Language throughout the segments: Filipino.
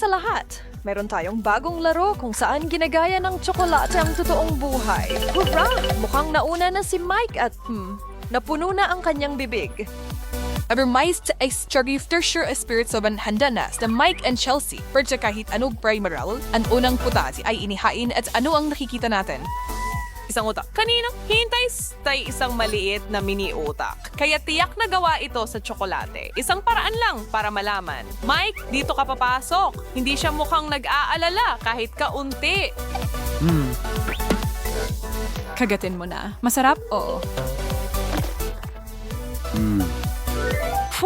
sa lahat, meron tayong bagong laro kung saan ginagaya ng tsokolate ang totoong buhay. Hurra! Mukhang nauna na si Mike at napuno na ang kanyang bibig. Aber meist ist Charifter sure spirit soban handa na sa Mike and Chelsea. Pero kahit anong primaral, ang unang putasi ay inihain at ano ang nakikita natin? Isang utak. Kanina, hintay tay isang maliit na mini utak. Kaya tiyak na gawa ito sa tsokolate. Isang paraan lang para malaman. Mike, dito ka papasok. Hindi siya mukhang nag-aalala kahit kaunti. Kagatin mo na. Masarap? Oo.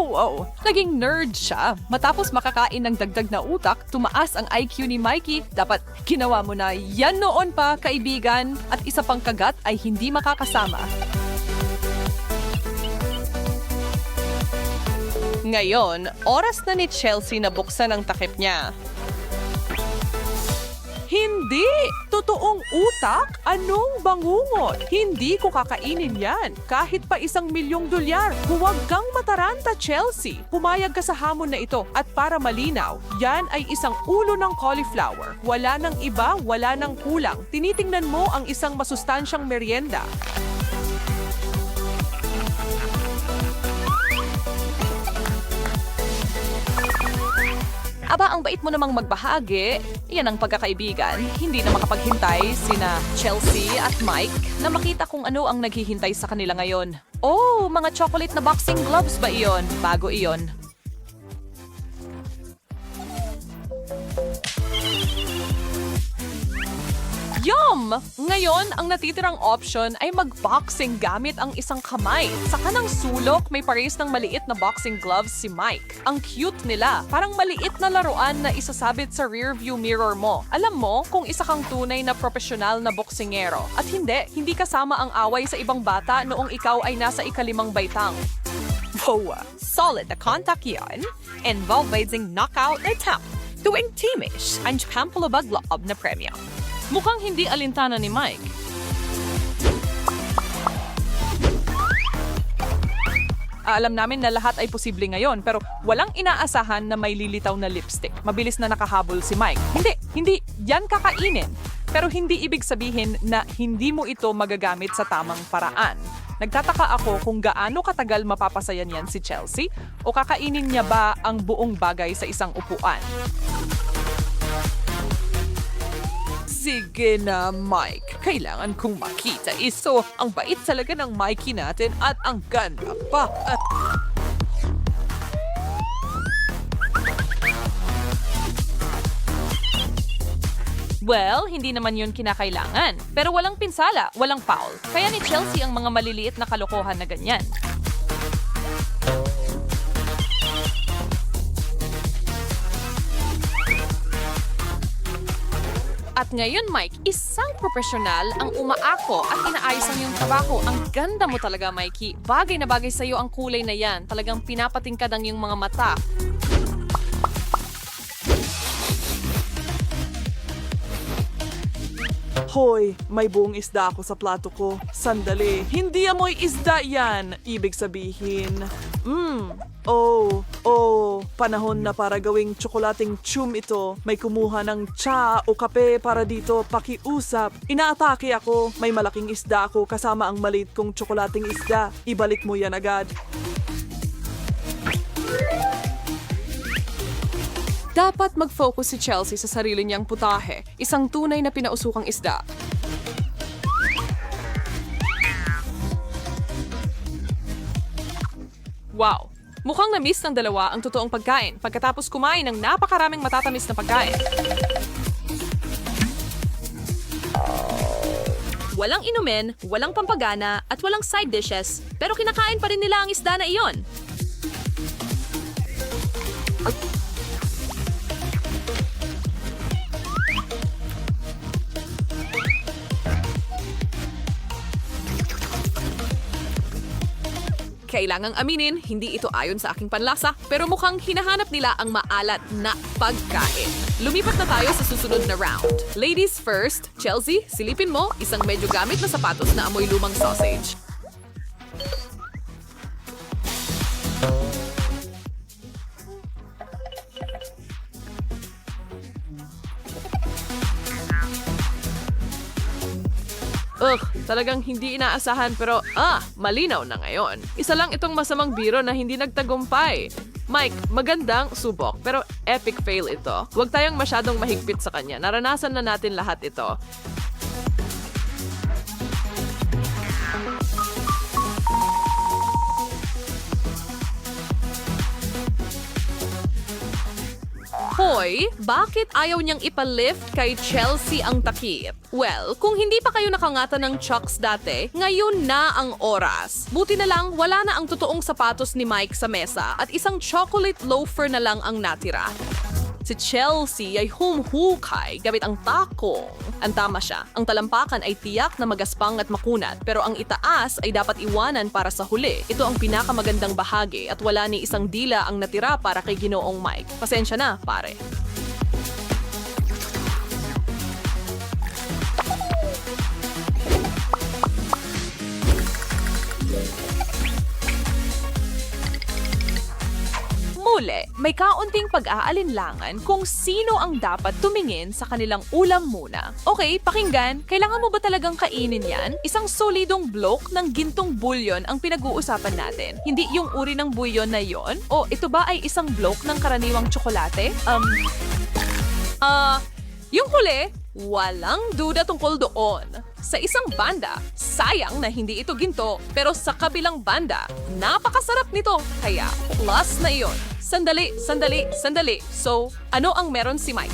Wow! Naging nerd siya. Matapos makakain ng dagdag na utak, tumaas ang IQ ni Mikey. Dapat ginawa mo na yan noon pa, kaibigan. At isa pang kagat ay hindi makakasama. Ngayon, oras na ni Chelsea na buksan ang takip niya. Hindi! Totoong utak? Anong bangungot? Hindi ko kakainin yan. Kahit pa $1,000,000. Huwag kang mataranta, Chelsea. Pumayag ka sa hamon na ito. At para malinaw, yan ay isang ulo ng cauliflower. Wala nang iba, wala nang kulang. Tinitingnan mo ang isang masustansyang merienda. Aba, ang bait mo namang magbahagi. Yan ang pagkakaibigan. Hindi na makapaghintay sina Chelsea at Mike na makita kung ano ang naghihintay sa kanila ngayon. Oh, mga chocolate na boxing gloves ba iyon? Bago iyon. Yum! Ngayon, ang natitirang option ay mag-boxing gamit ang isang kamay. Sa kanang sulok, may pares ng maliit na boxing gloves si Mike. Ang cute nila. Parang maliit na laruan na isasabit sa rearview mirror mo. Alam mo kung isa kang tunay na profesional na boksingero. At hindi kasama ang away sa ibang bata noong ikaw ay nasa ika-5 baitang. Wow! Solid na contact yan. Involving knockout na tap. Tuwing teamish, ang pampalabag-loob na premyo. Mukhang hindi alintana ni Mike. Alam namin na lahat ay posible ngayon, pero walang inaasahan na may lilitaw na lipstick. Mabilis na nakahabol si Mike. Hindi, yan kakainin. Pero hindi ibig sabihin na hindi mo ito magagamit sa tamang paraan. Nagtataka ako kung gaano katagal mapapasayan yan si Chelsea o kakainin niya ba ang buong bagay sa isang upuan. Sige na, Mike. Kailangan kong makita iso. Ang bait talaga ng Mikey natin at ang ganda pa. Well, hindi naman yun kinakailangan. Pero walang pinsala, walang foul. Kaya ni Chelsea ang mga maliliit na kalokohan na ganyan. At ngayon, Mike, isang profesional ang umaako at inaayos ang iyong trabaho. Ang ganda mo talaga, Mikey. Bagay na bagay sa iyo ang kulay na yan. Talagang pinapatingkad ang iyong mga mata. Hoy, may buong isda ako sa plato ko. Sandali, hindi amoy isda yan. Ibig sabihin, panahon na para gawing tsokolating chum ito. May kumuha ng tsa o kape para dito pakiusap. Inaatake ako. May malaking isda ako kasama ang maliit kong tsokolating isda. Ibalik mo yan agad. Dapat mag-focus si Chelsea sa sarili niyang putahe. Isang tunay na pinausukang isda. Wow! Mukhang na-miss ng dalawa ang totoong pagkain pagkatapos kumain ng napakaraming matatamis na pagkain. Walang inumin, walang pampagana, at walang side dishes, pero kinakain pa rin nila ang isda na iyon. Kailangang aminin, hindi ito ayon sa aking panlasa, pero mukhang hinahanap nila ang maalat na pagkain. Lumipat na tayo sa susunod na round. Ladies first. Chelsea, silipin mo isang medyo gamit na sapatos na amoy lumang sausage. Talagang hindi inaasahan pero malinaw na ngayon. Isa lang itong masamang biro na hindi nagtagumpay. Mike, magandang subok pero epic fail ito. Huwag tayong masyadong mahigpit sa kanya. Naranasan na natin lahat ito. Hoy, bakit ayaw niyang ipalift kay Chelsea ang takip? Well, kung hindi pa kayo nakangata ng Chucks dati, ngayon na ang oras. Buti na lang, wala na ang totoong sapatos ni Mike sa mesa at isang chocolate loafer na lang ang natira. Si Chelsea ay humhukay gamit ang takong. Ang tama siya, ang talampakan ay tiyak na magaspang at makunat pero ang itaas ay dapat iwanan para sa huli. Ito ang pinakamagandang bahagi at wala ni isang dila ang natira para kay Ginoong Mike. Pasensya na, pare. Muli, may kaunting pag-aalinlangan kung sino ang dapat tumingin sa kanilang ulam muna. Okay, pakinggan, kailangan mo ba talagang kainin yan? Isang solidong bloke ng gintong bulyon ang pinag-uusapan natin. Hindi yung uri ng bulyon na yon? O ito ba ay isang bloke ng karaniwang tsokolate? Yung huli, walang duda tungkol doon. Sa isang banda, sayang na hindi ito ginto, pero sa kabilang banda, napakasarap nito, kaya plus na iyon. Sandali. So, ano ang meron si Mike?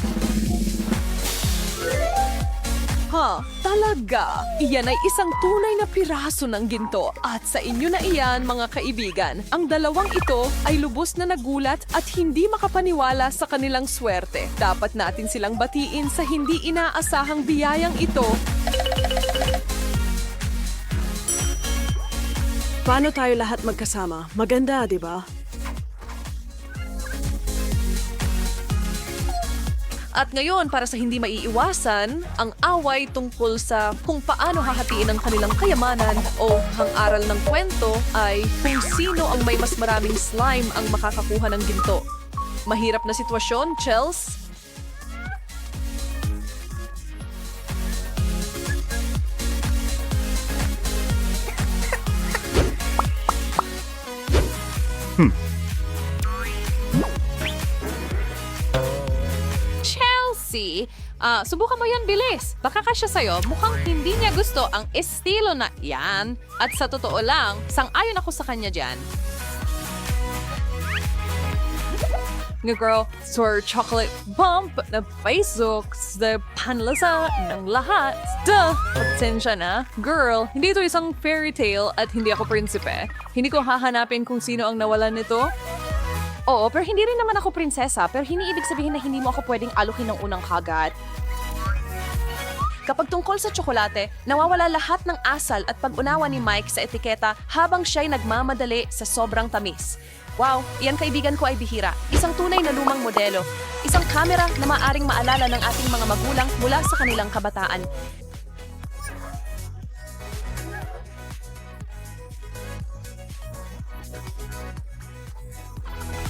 Talaga? Iyan ay isang tunay na piraso ng ginto. At sa inyo na iyan, mga kaibigan, ang dalawang ito ay lubos na nagulat at hindi makapaniwala sa kanilang swerte. Dapat natin silang batiin sa hindi inaasahang biyayang ito. Paano tayo lahat magkasama? Maganda, di ba? At ngayon, para sa hindi maiiwasan, ang away tungkol sa kung paano hahatiin ang kanilang kayamanan o ang aral ng kwento ay kung sino ang may mas maraming slime ang makakakuha ng ginto. Mahirap na sitwasyon, Chels. Subukan mo yan, bilis. Baka kasya sa'yo, mukhang hindi niya gusto ang estilo na yan. At sa totoo lang, sang-ayon ako sa kanya dyan. Girl, Sir Chocolate Bump na Facebook the panlasa ng lahat. Duh! Pasensya na. Girl, hindi ito isang fairy tale at hindi ako prinsipe. Hindi ko hahanapin kung sino ang nawalan nito. Oo, pero hindi rin naman ako prinsesa, pero hindi ibig sabihin na hindi mo ako pwedeng alukin ng unang kagat. Kapag tungkol sa tsokolate, nawawala lahat ng asal at pag-unawa ni Mike sa etiketa habang siya'y nagmamadali sa sobrang tamis. Wow, iyan kaibigan ko ay bihira. Isang tunay na lumang modelo. Isang kamera na maaring maalala ng ating mga magulang mula sa kanilang kabataan.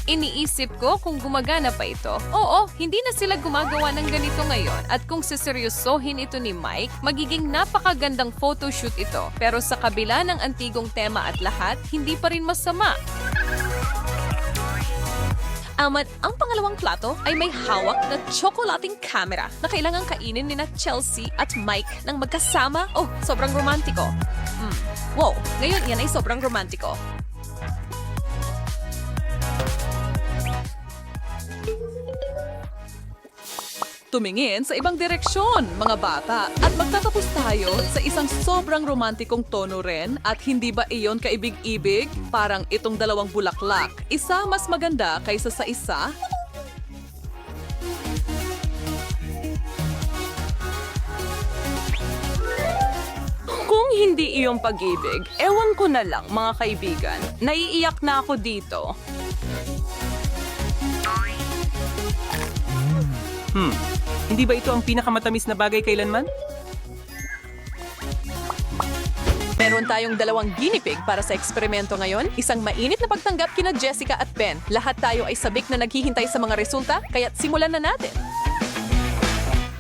Iniisip ko kung gumagana pa ito. Oo, hindi na sila gumagawa ng ganito ngayon. At kung seseryosohin ito ni Mike, magiging napakagandang photoshoot ito. Pero sa kabila ng antigong tema at lahat, hindi pa rin masama. Ang pangalawang plato ay may hawak na tsokolating camera na kailangang kainin ni na Chelsea at Mike ng magkasama. Oh, sobrang romantiko. Wow, ngayon yan ay sobrang romantiko. Tumingin sa ibang direksyon, mga bata. At magtatapos tayo sa isang sobrang romantikong tono rin. At hindi ba iyon kaibig-ibig? Parang itong dalawang bulaklak. Isa mas maganda kaysa sa isa. Kung hindi iyong pag-ibig, ewan ko na lang, mga kaibigan. Naiiyak na ako dito. Hindi ba ito ang pinakamatamis na bagay kailanman? Meron tayong dalawang guinea pig para sa eksperimento ngayon. Isang mainit na pagtanggap kina Jessica at Ben. Lahat tayo ay sabik na naghihintay sa mga resulta, kaya't simulan na natin.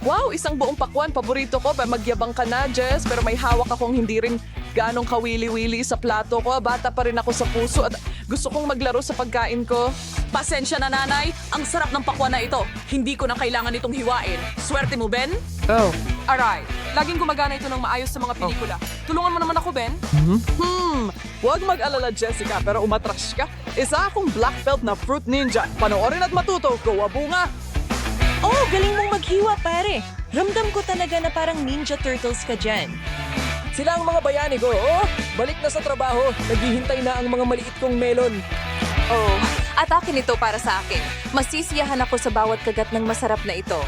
Wow, isang buong pakwan. Paborito ko. Magyabang ka na, Jess. Pero may hawak akong hindi rin ganong kawili-wili sa plato ko. Bata pa rin ako sa puso at gusto kong maglaro sa pagkain ko. Pasensya na, nanay. Ang sarap ng pakwan na ito. Hindi ko na kailangan itong hiwain. Swerte mo, Ben? Oh. Aray, laging gumagana ito ng maayos sa mga pelikula. Tulungan mo naman ako, Ben. Huwag mag-alala, Jessica, pero umatras ka. Isa akong black belt na fruit ninja. Panoorin at matuto. Go, bunga! Oh, galing mong maghiwa, pare. Ramdam ko talaga na parang Ninja Turtles ka dyan. Sila ang mga bayani ko. Oh, balik na sa trabaho. Naghihintay na ang mga maliit kong melon. Oh, at akin ito para sa akin. Masisiyahan ako sa bawat kagat ng masarap na ito.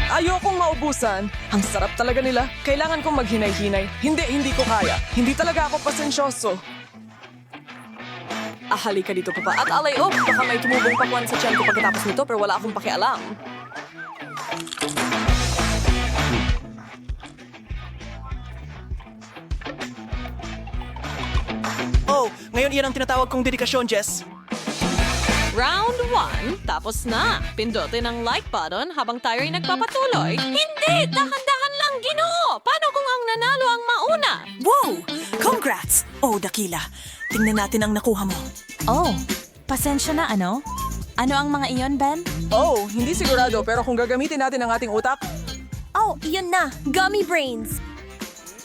Ayokong maubusan. Ang sarap talaga nila. Kailangan kong maghinay-hinay. Hindi ko kaya. Hindi talaga ako pasensyoso. Halika dito, papa. At alay, baka may tumubong pakwan sa tiyan ko pagkatapos nito pero wala akong pakialam. Oh, ngayon iyan ang tinatawag kong dedikasyon, Jess. Round 1, tapos na. Pindutin ang like button habang tayo ay nagpapatuloy. Hindi! Dahan-dahan lang, Ginoo! Paano kung ang nanalo ang mauna? Wow! Congrats! Oh, Dakila. Tingnan natin ang nakuha mo. Oh, pasensya na ano? Ano ang mga iyon, Ben? Oh, hindi sigurado pero kung gagamitin natin ang ating utak, Oh, iyon na. Gummy brains.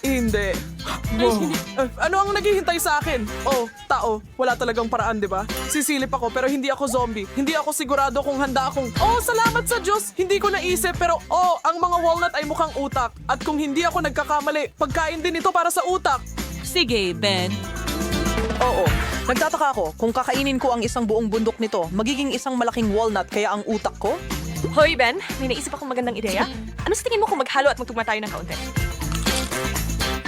hindi. Wow. Ano ang naghihintay sa akin? Oh, tao. Wala talagang paraan, di ba? Sisilip ako pero hindi ako zombie. Hindi ako sigurado kung handa akong... Oh, salamat sa Diyos! Hindi ko naisip pero ang mga walnut ay mukhang utak. At kung hindi ako nagkakamali, pagkain din ito para sa utak. Sige, Ben. Oo. Nagtataka ako kung kakainin ko ang isang buong bundok nito, magiging isang malaking walnut kaya ang utak ko? Hoy, Ben, may naisip akong magandang ideya. Ano sa tingin mo kung maghalo at magtugma tayo ng kaunti?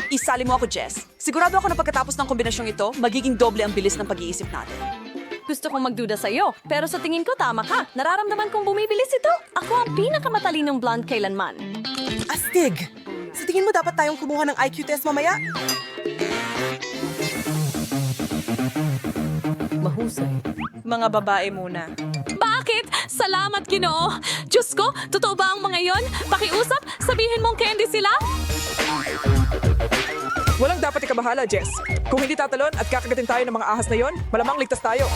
Isali mo ako, Jess. Sigurado ako na pagkatapos ng kombinasyong ito, magiging doble ang bilis ng pag-iisip natin. Gusto kong magduda sa'yo, pero sa tingin ko tama ka. Nararamdaman kong bumibilis ito. Ako ang pinakamatalinong blonde kailanman. Astig! Sa tingin mo dapat tayong kumuha ng IQ test mamaya? Mga babae muna. Bakit? Salamat, Ginoo! Diyos ko, totoo ba ang mga yon? Pakiusap, sabihin mong candy sila? Walang dapat ikabahala, Jess. Kung hindi tatalon at kakagatin tayo ng mga ahas na yon, malamang ligtas tayo.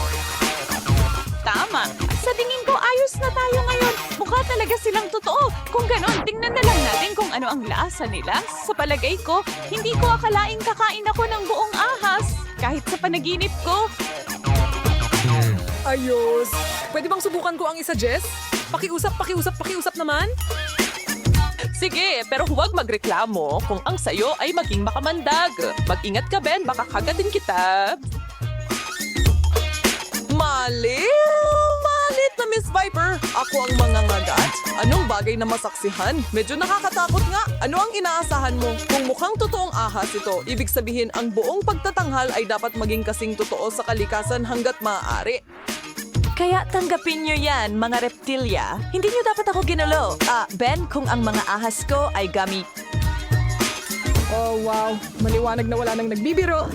Tama. Sa tingin ko, ayos na tayo ngayon. Mukha talaga silang totoo. Kung ganon, tingnan na lang natin kung ano ang lasa nila. Sa palagay ko, hindi ko akalaing kakain ako ng buong ahas. Kahit sa panaginip ko. Ayos. Pwede bang subukan ko ang isa, Jess? Pakiusap naman. Sige, pero huwag magreklamo kung ang sayo ay maging makamandag. Mag-ingat ka, Ben. Baka kagatin kita. Malit na Miss Viper. Ako ang mangangagat. Anong bagay na masaksihan? Medyo nakakatakot nga. Ano ang inaasahan mo? Kung mukhang totoong ahas ito, ibig sabihin ang buong pagtatanghal ay dapat maging kasing totoo sa kalikasan hanggat maaari. Kaya tanggapin nyo yan, mga reptilya. Hindi nyo dapat ako ginulo. Ben, kung ang mga ahas ko ay gummy. Oh, wow. Maliwanag na wala nang nagbibiro.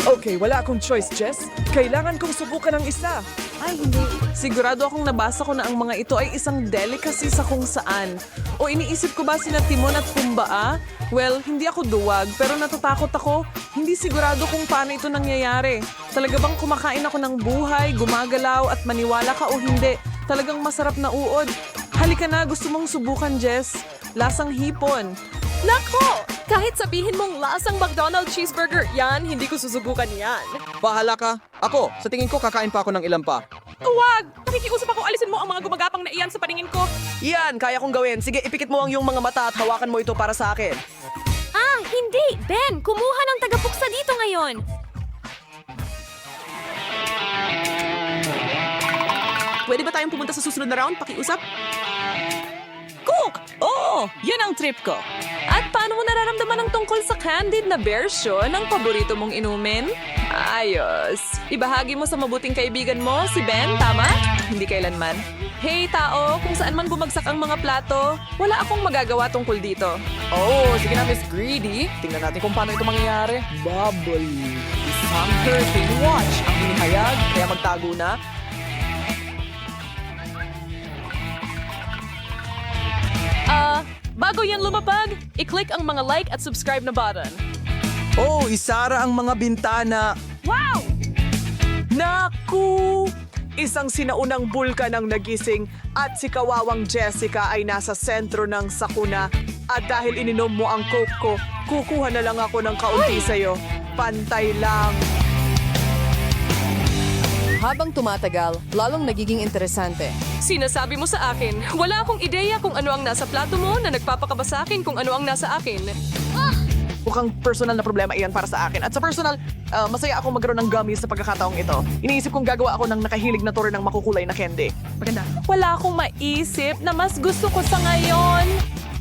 Okay, wala akong choice, Jess. Kailangan kong subukan ang isa. Ay, hindi. Sigurado akong nabasa ko na ang mga ito ay isang delicacy sa kung saan. O iniisip ko ba sina Timon at Pumbaa? Well, hindi ako duwag, pero natatakot ako. Hindi sigurado kung paano ito nangyayari. Talaga bang kumakain ako ng buhay, gumagalaw at maniwala ka o hindi? Talagang masarap na uod. Halika na, gusto mong subukan, Jess. Lasang hipon. Nako! Kahit sabihin mong lasang McDonald's cheeseburger, yan, hindi ko susubukan yan. Bahala ka. Ako, sa tingin ko kakain pa ako ng ilan pa. Huwag! Nakikiusap ako, alisin mo ang mga gumagapang na iyan sa paningin ko. Yan, kaya kong gawin. Sige, ipikit mo ang iyong mga mata at hawakan mo ito para sa akin. Hindi! Ben, kumuha ng tagapuksa dito ngayon. Pwede ba tayong pumunta sa susunod na round? Pakiusap? Cook! Oo! Yan ang trip ko. At paano mo nararamdaman ang tungkol sa candid na version ng paborito mong inumin? Ayos. Ibahagi mo sa mabuting kaibigan mo, si Ben, tama? Hindi kailanman. Hey tao, kung saan man bumagsak ang mga plato, wala akong magagawa tungkol dito. Oh, sige na, Miss Greedy. Tingnan natin kung paano ito mangyayari. Bubble. Isang curtain watch ang hinihayag, kaya magtago na. Bago yan lumapag, i-click ang mga like at subscribe na button. Oh, isara ang mga bintana. Naku! Isang sinaunang bulkan ang nagising at si kawawang Jessica ay nasa sentro ng sakuna. At dahil ininom mo ang coke ko, kukuha na lang ako ng kaunti sa'yo. Pantay lang. Habang tumatagal, lalong nagiging interesante. Sinasabi mo sa akin, wala akong ideya kung ano ang nasa plato mo na nagpapakaba sa akin kung ano ang nasa akin. Mukhang personal na problema iyan para sa akin. At sa personal, masaya ako magkaroon ng gummies sa pagkakataong ito. Iniisip kong gagawa ako ng nakahilig na tore ng makukulay na candy. Maganda. Wala akong maisip na mas gusto ko sa ngayon.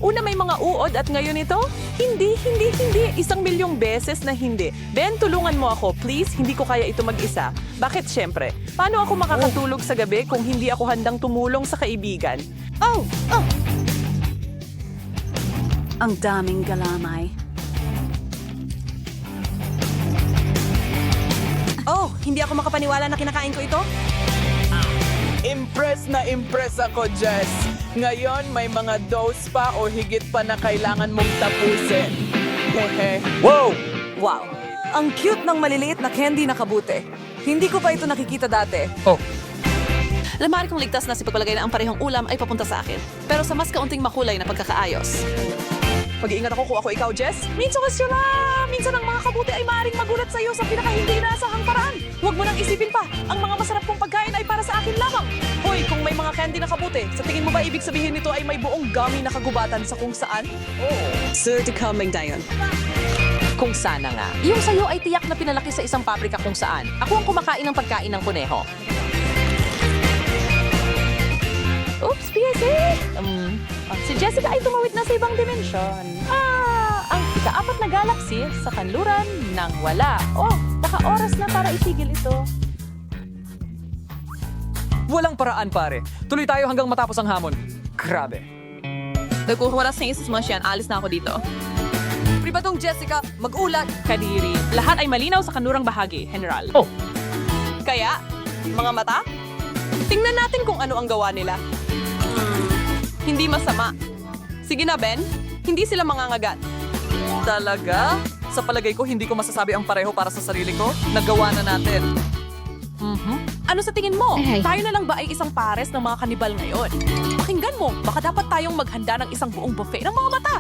Una may mga uod at ngayon ito? Hindi. 1,000,000 beses na hindi. Ben, tulungan mo ako. Please, hindi ko kaya ito mag-isa. Bakit syempre? Paano ako makakatulog sa gabi kung hindi ako handang tumulong sa kaibigan? Ang daming galamay. Oh, hindi ako makapaniwala na kinakain ko ito? Impress ako, Jess. Ngayon, may mga dose pa o higit pa na kailangan mong tapusin. Hehe. Wow! Wow. Ang cute ng maliliit na candy na kabute. Hindi ko pa ito nakikita dati. Lamari kong ligtas na si pagpalagay na ang parehong ulam ay papunta sa akin. Pero sa mas kaunting makulay na pagkakaayos. Pag-iingat ako kung ako ikaw, Jess. Minsan question lang. Minsan ang mga kabuti ay maaaring magulat sa iyo sa pinaka-hindi inaasahang paraan. Huwag mo nang isipin pa. Ang mga masarap kong pagkain ay para sa akin lamang. Hoy, kung may mga candy na kabuti, sa tingin mo ba ibig sabihin nito ay may buong gummy na kagubatan sa kung saan? Surti coming dayon. Kung sana nga. Yung sayo ay tiyak na pinalaki sa isang pabrika kung saan. Ako ang kumakain ng pagkain ng kuneho. Oops, PSA! Si Jessica ay tumawid na sa ibang dimensyon. Ang ika-4 na galaxy sa kanluran ng wala. Oh, baka oras na para itigil ito. Walang paraan, pare. Tuloy tayo hanggang matapos ang hamon. Grabe. Nagkukuras na isa mo siyan, alis na ako dito. Pribadong Jessica, mag-ulat. Kadiri, lahat ay malinaw sa kanlurang bahagi, General. Kaya, mga mata? Tingnan natin kung ano ang gawa nila. Hindi masama. Sige na, Ben. Hindi sila mangangagat. Talaga? Sa palagay ko, hindi ko masasabi ang pareho para sa sarili ko. Nagawa na natin. Ano sa tingin mo? Tayo na lang ba ay isang pares ng mga kanibal ngayon? Pakinggan mo, baka dapat tayong maghanda ng isang buong buffet ng mga mata.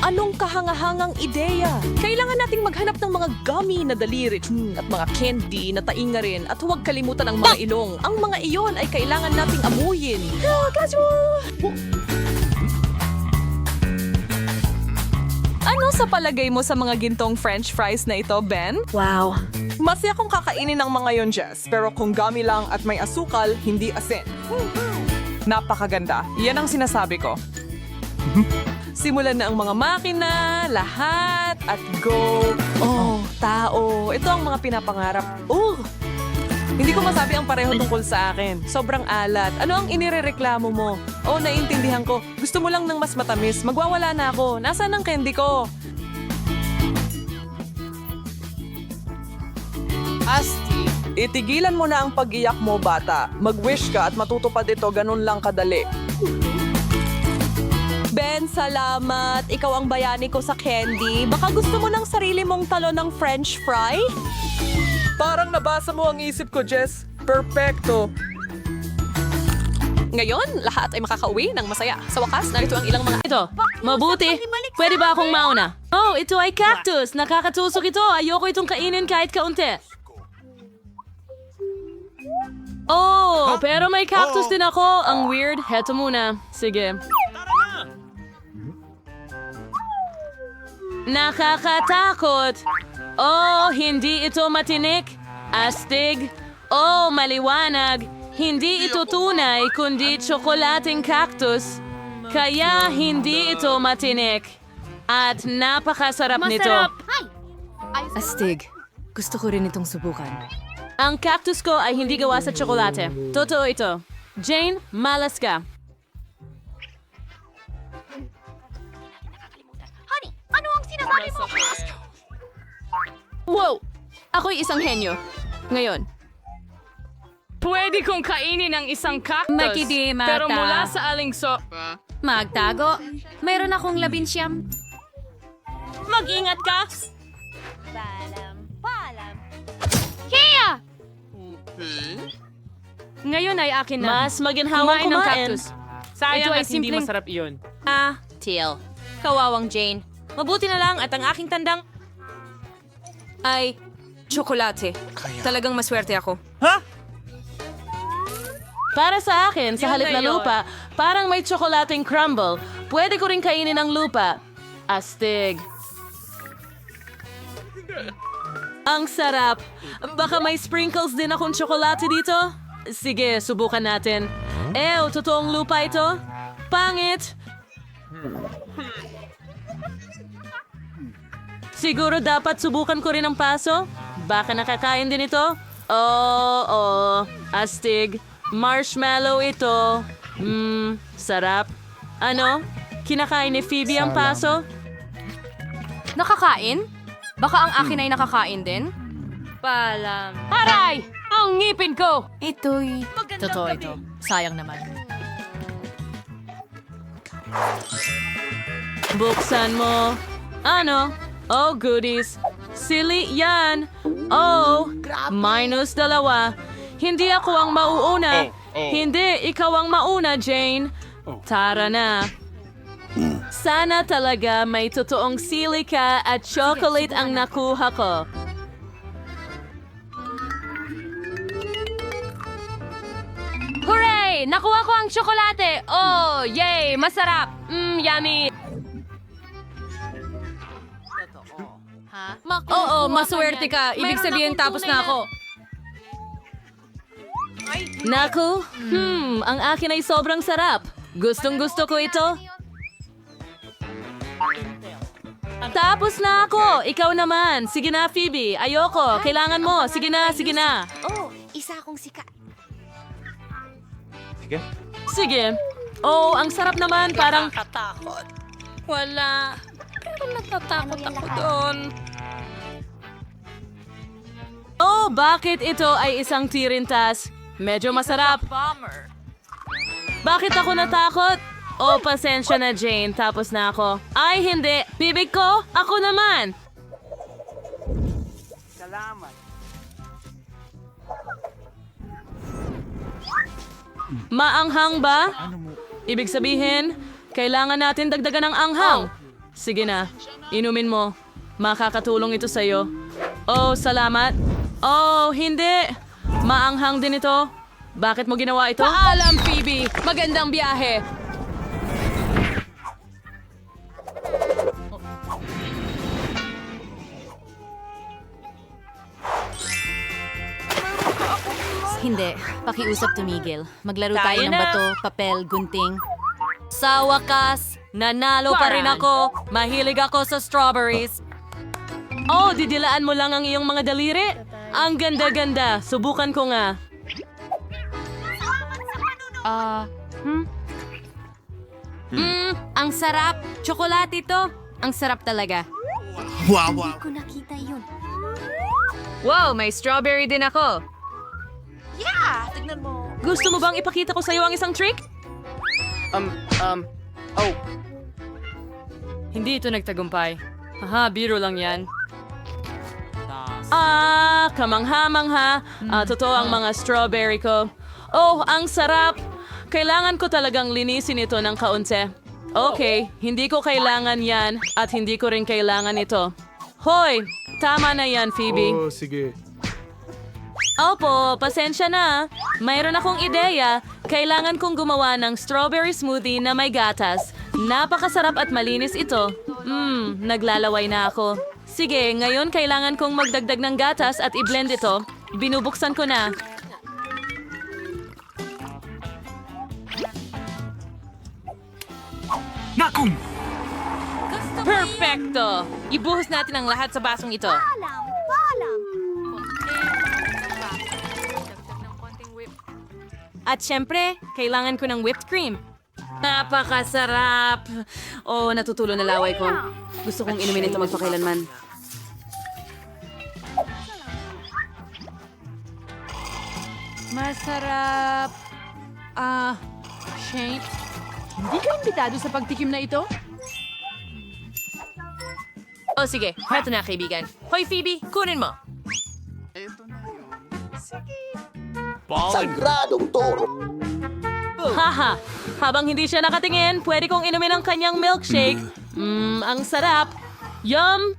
Anong kahangahangang ideya? Kailangan nating maghanap ng mga gummy na daliri at mga candy na tainga rin at huwag kalimutan ang mga ilong. Ang mga iyon ay kailangan nating amuyin. Ano sa palagay mo sa mga gintong french fries na ito, Ben? Wow. Masaya kong kakainin ng mga yon, Jess. Pero kung gummy lang at may asukal, hindi asin. Napakaganda. Yan ang sinasabi ko. Simulan na ang mga makina, lahat, at go. Oh, tao. Ito ang mga pinapangarap. Hindi ko masabi ang pareho tungkol sa akin. Sobrang alat. Ano ang inirereklamo mo? Oh, naiintindihan ko. Gusto mo lang ng mas matamis. Magwawala na ako. Nasaan ang candy ko? Asti, itigilan mo na ang pag-iyak mo, bata. Mag-wish ka at matutupad ito, ganun lang kadali. Ben, salamat. Ikaw ang bayani ko sa candy. Baka gusto mo ng sarili mong talon ng french fry? Parang nabasa mo ang isip ko, Jess. Perfecto. Ngayon, lahat ay makakauwi ng masaya. Sa wakas, narito ang ilang mga... Ito, mabuti. Pwede ba akong mauna? Oh, ito ay cactus. Nakakatusok ito. Ayoko itong kainin kahit kaunti. Oh, pero may cactus din ako. Ang weird. Heto muna. Sige. Nakakatakot. Oh, hindi ito matinik. Astig. Oh, maliwanag. Hindi ito tunay, kundi tsokolating cactus. Kaya hindi ito matinik. At napakasarap nito. Astig. Gusto ko rin itong subukan. Ang cactus ko ay hindi gawa sa tsokolate. Totoo ito. Jane, malas ka. Wow! Ako'y isang henyo. Ngayon. Pwede kong kainin ang isang cactus. Pero mula sa aling Magtago. Mayroon akong 11. Mag-ingat ka! Kaya! Ngayon ay akin na. Mas maginhawang Kumain ng kumain. cactus. Sayang Ito ay at hindi simpleng- masarap iyon. Teal. Kawawang Jane. Mabuti na lang at ang aking tandang... Ay, tsokolate. Talagang maswerte ako. Para sa akin, sa Yun halip na na yun. lupa, parang may tsokolating crumble. Pwede ko rin kainin ang lupa. Astig. Ang sarap. Baka may sprinkles din akong tsokolate dito? Sige, subukan natin. Totoong lupa ito? Pangit! Siguro dapat subukan ko rin ang paso? Baka nakakain din ito? Oo, astig. Marshmallow ito. Sarap. Ano? Kinakain ni Phoebe ang paso? Nakakain? Baka ang akin ay nakakain din? Palam. Aray! Ang ngipin ko! Ito'y... Totoo ito. Sayang naman. Buksan mo. Ano? Oh, goodies. Silly yan. Oh, -2. Hindi ako ang mauuna. Hindi, ikaw ang mauna, Jane. Tara na. Sana talaga may totoong sili ka at chocolate ang nakuha ko. Hooray! Nakuha ko ang tsokolate! Oh, yay! Masarap! Yummy! Oo, maswerte ka. Ibig sabihin tapos na ako. Naku, ang akin ay sobrang sarap. Gustong-gusto ko ito. Tapos na ako. Ikaw naman. Sige na, Phoebe. Ayoko. Kailangan mo. Sige na, sige na. Oh, isa akong sika. Sige. Oh, ang sarap naman. Parang... Nakakatakot. Wala. Pero natatakot ako doon. Oh, bakit ito ay isang tirintas? Medyo masarap. Bakit ako natakot? Oh, pasensya na, Jane. Tapos na ako. Ay, hindi. Bibig ko? Ako naman. Maanghang ba? Ibig sabihin, kailangan natin dagdagan ng anghang. Sige na, inumin mo. Makakatulong ito sa'yo. Oh, salamat. Oh, hindi. Maanghang din ito. Bakit mo ginawa ito? Paalam, Phoebe! Magandang biyahe! Hindi. Pakiusap tumigil. Maglaro Tayo tayo ng na. bato, papel, gunting. Sa wakas, nanalo pa rin ako. Mahilig ako sa strawberries. Oh, didilaan mo lang ang iyong mga daliri? Ang ganda-ganda. Subukan ko nga. Ang sarap. Tsokolate ito. Ang sarap talaga. Hindi ko nakita yun. Wow, may strawberry din ako. Gusto mo bang ipakita ko sa'yo ang isang trick? Hindi ito nagtagumpay. Haha, biro lang yan. Kamangha-mangha. Totoo ang mga strawberry ko. Oh, ang sarap. Kailangan ko talagang linisin ito ng kaunti. Okay, hindi ko kailangan yan at hindi ko rin kailangan ito. Hoy, tama na yan, Phoebe. Oh, sige. Opo, pasensya na. Mayroon akong ideya. Kailangan kong gumawa ng strawberry smoothie na may gatas. Napakasarap at malinis ito. Naglalaway na ako. Sige, ngayon kailangan kong magdagdag ng gatas at i-blend ito. Binubuksan ko na. Perfecto! Ibuhos natin ang lahat sa basong ito. At syempre, kailangan ko ng whipped cream. Napakasarap! Oh, natutulo na laway ko. Gusto kong inumin ito magpakailanman. Masarap. Shane? Hindi ka imbitado sa pagtikim na ito? O sige, heto na kaibigan. Hoy Phoebe, kunin mo. Haha, habang hindi siya nakatingin, pwede kong inumin ang kanyang milkshake. Ang sarap. Yum!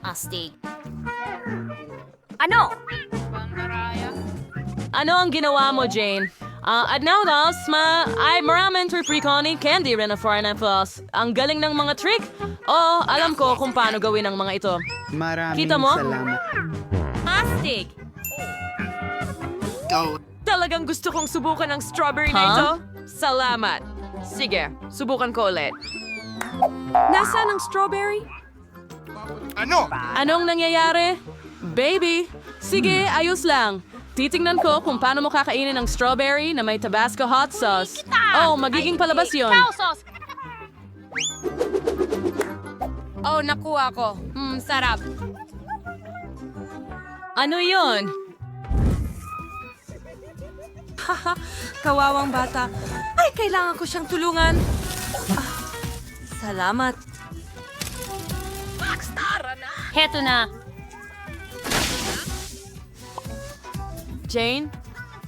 Astig. Ano? Ano ang ginawa mo, Jane? At now, ay maraming tripreconi candy rin na foreigners. Ang galing ng mga trick. Oo, alam ko kung paano gawin ang mga ito. Kita mo? Astig! Talagang gusto kong subukan ang strawberry na ito. Salamat. Sige, subukan ko ulit. Nasaan ang strawberry? Anong nangyayari? Baby, sige, ayos lang. Titingnan ko kung paano mo kakainin ang strawberry na may Tabasco hot sauce. Oh, magiging palabas yun. Oh, nakuha ko. Sarap. Ano yun? Kawawang bata. Ay, kailangan ko siyang tulungan. Salamat. Heto na. Jane,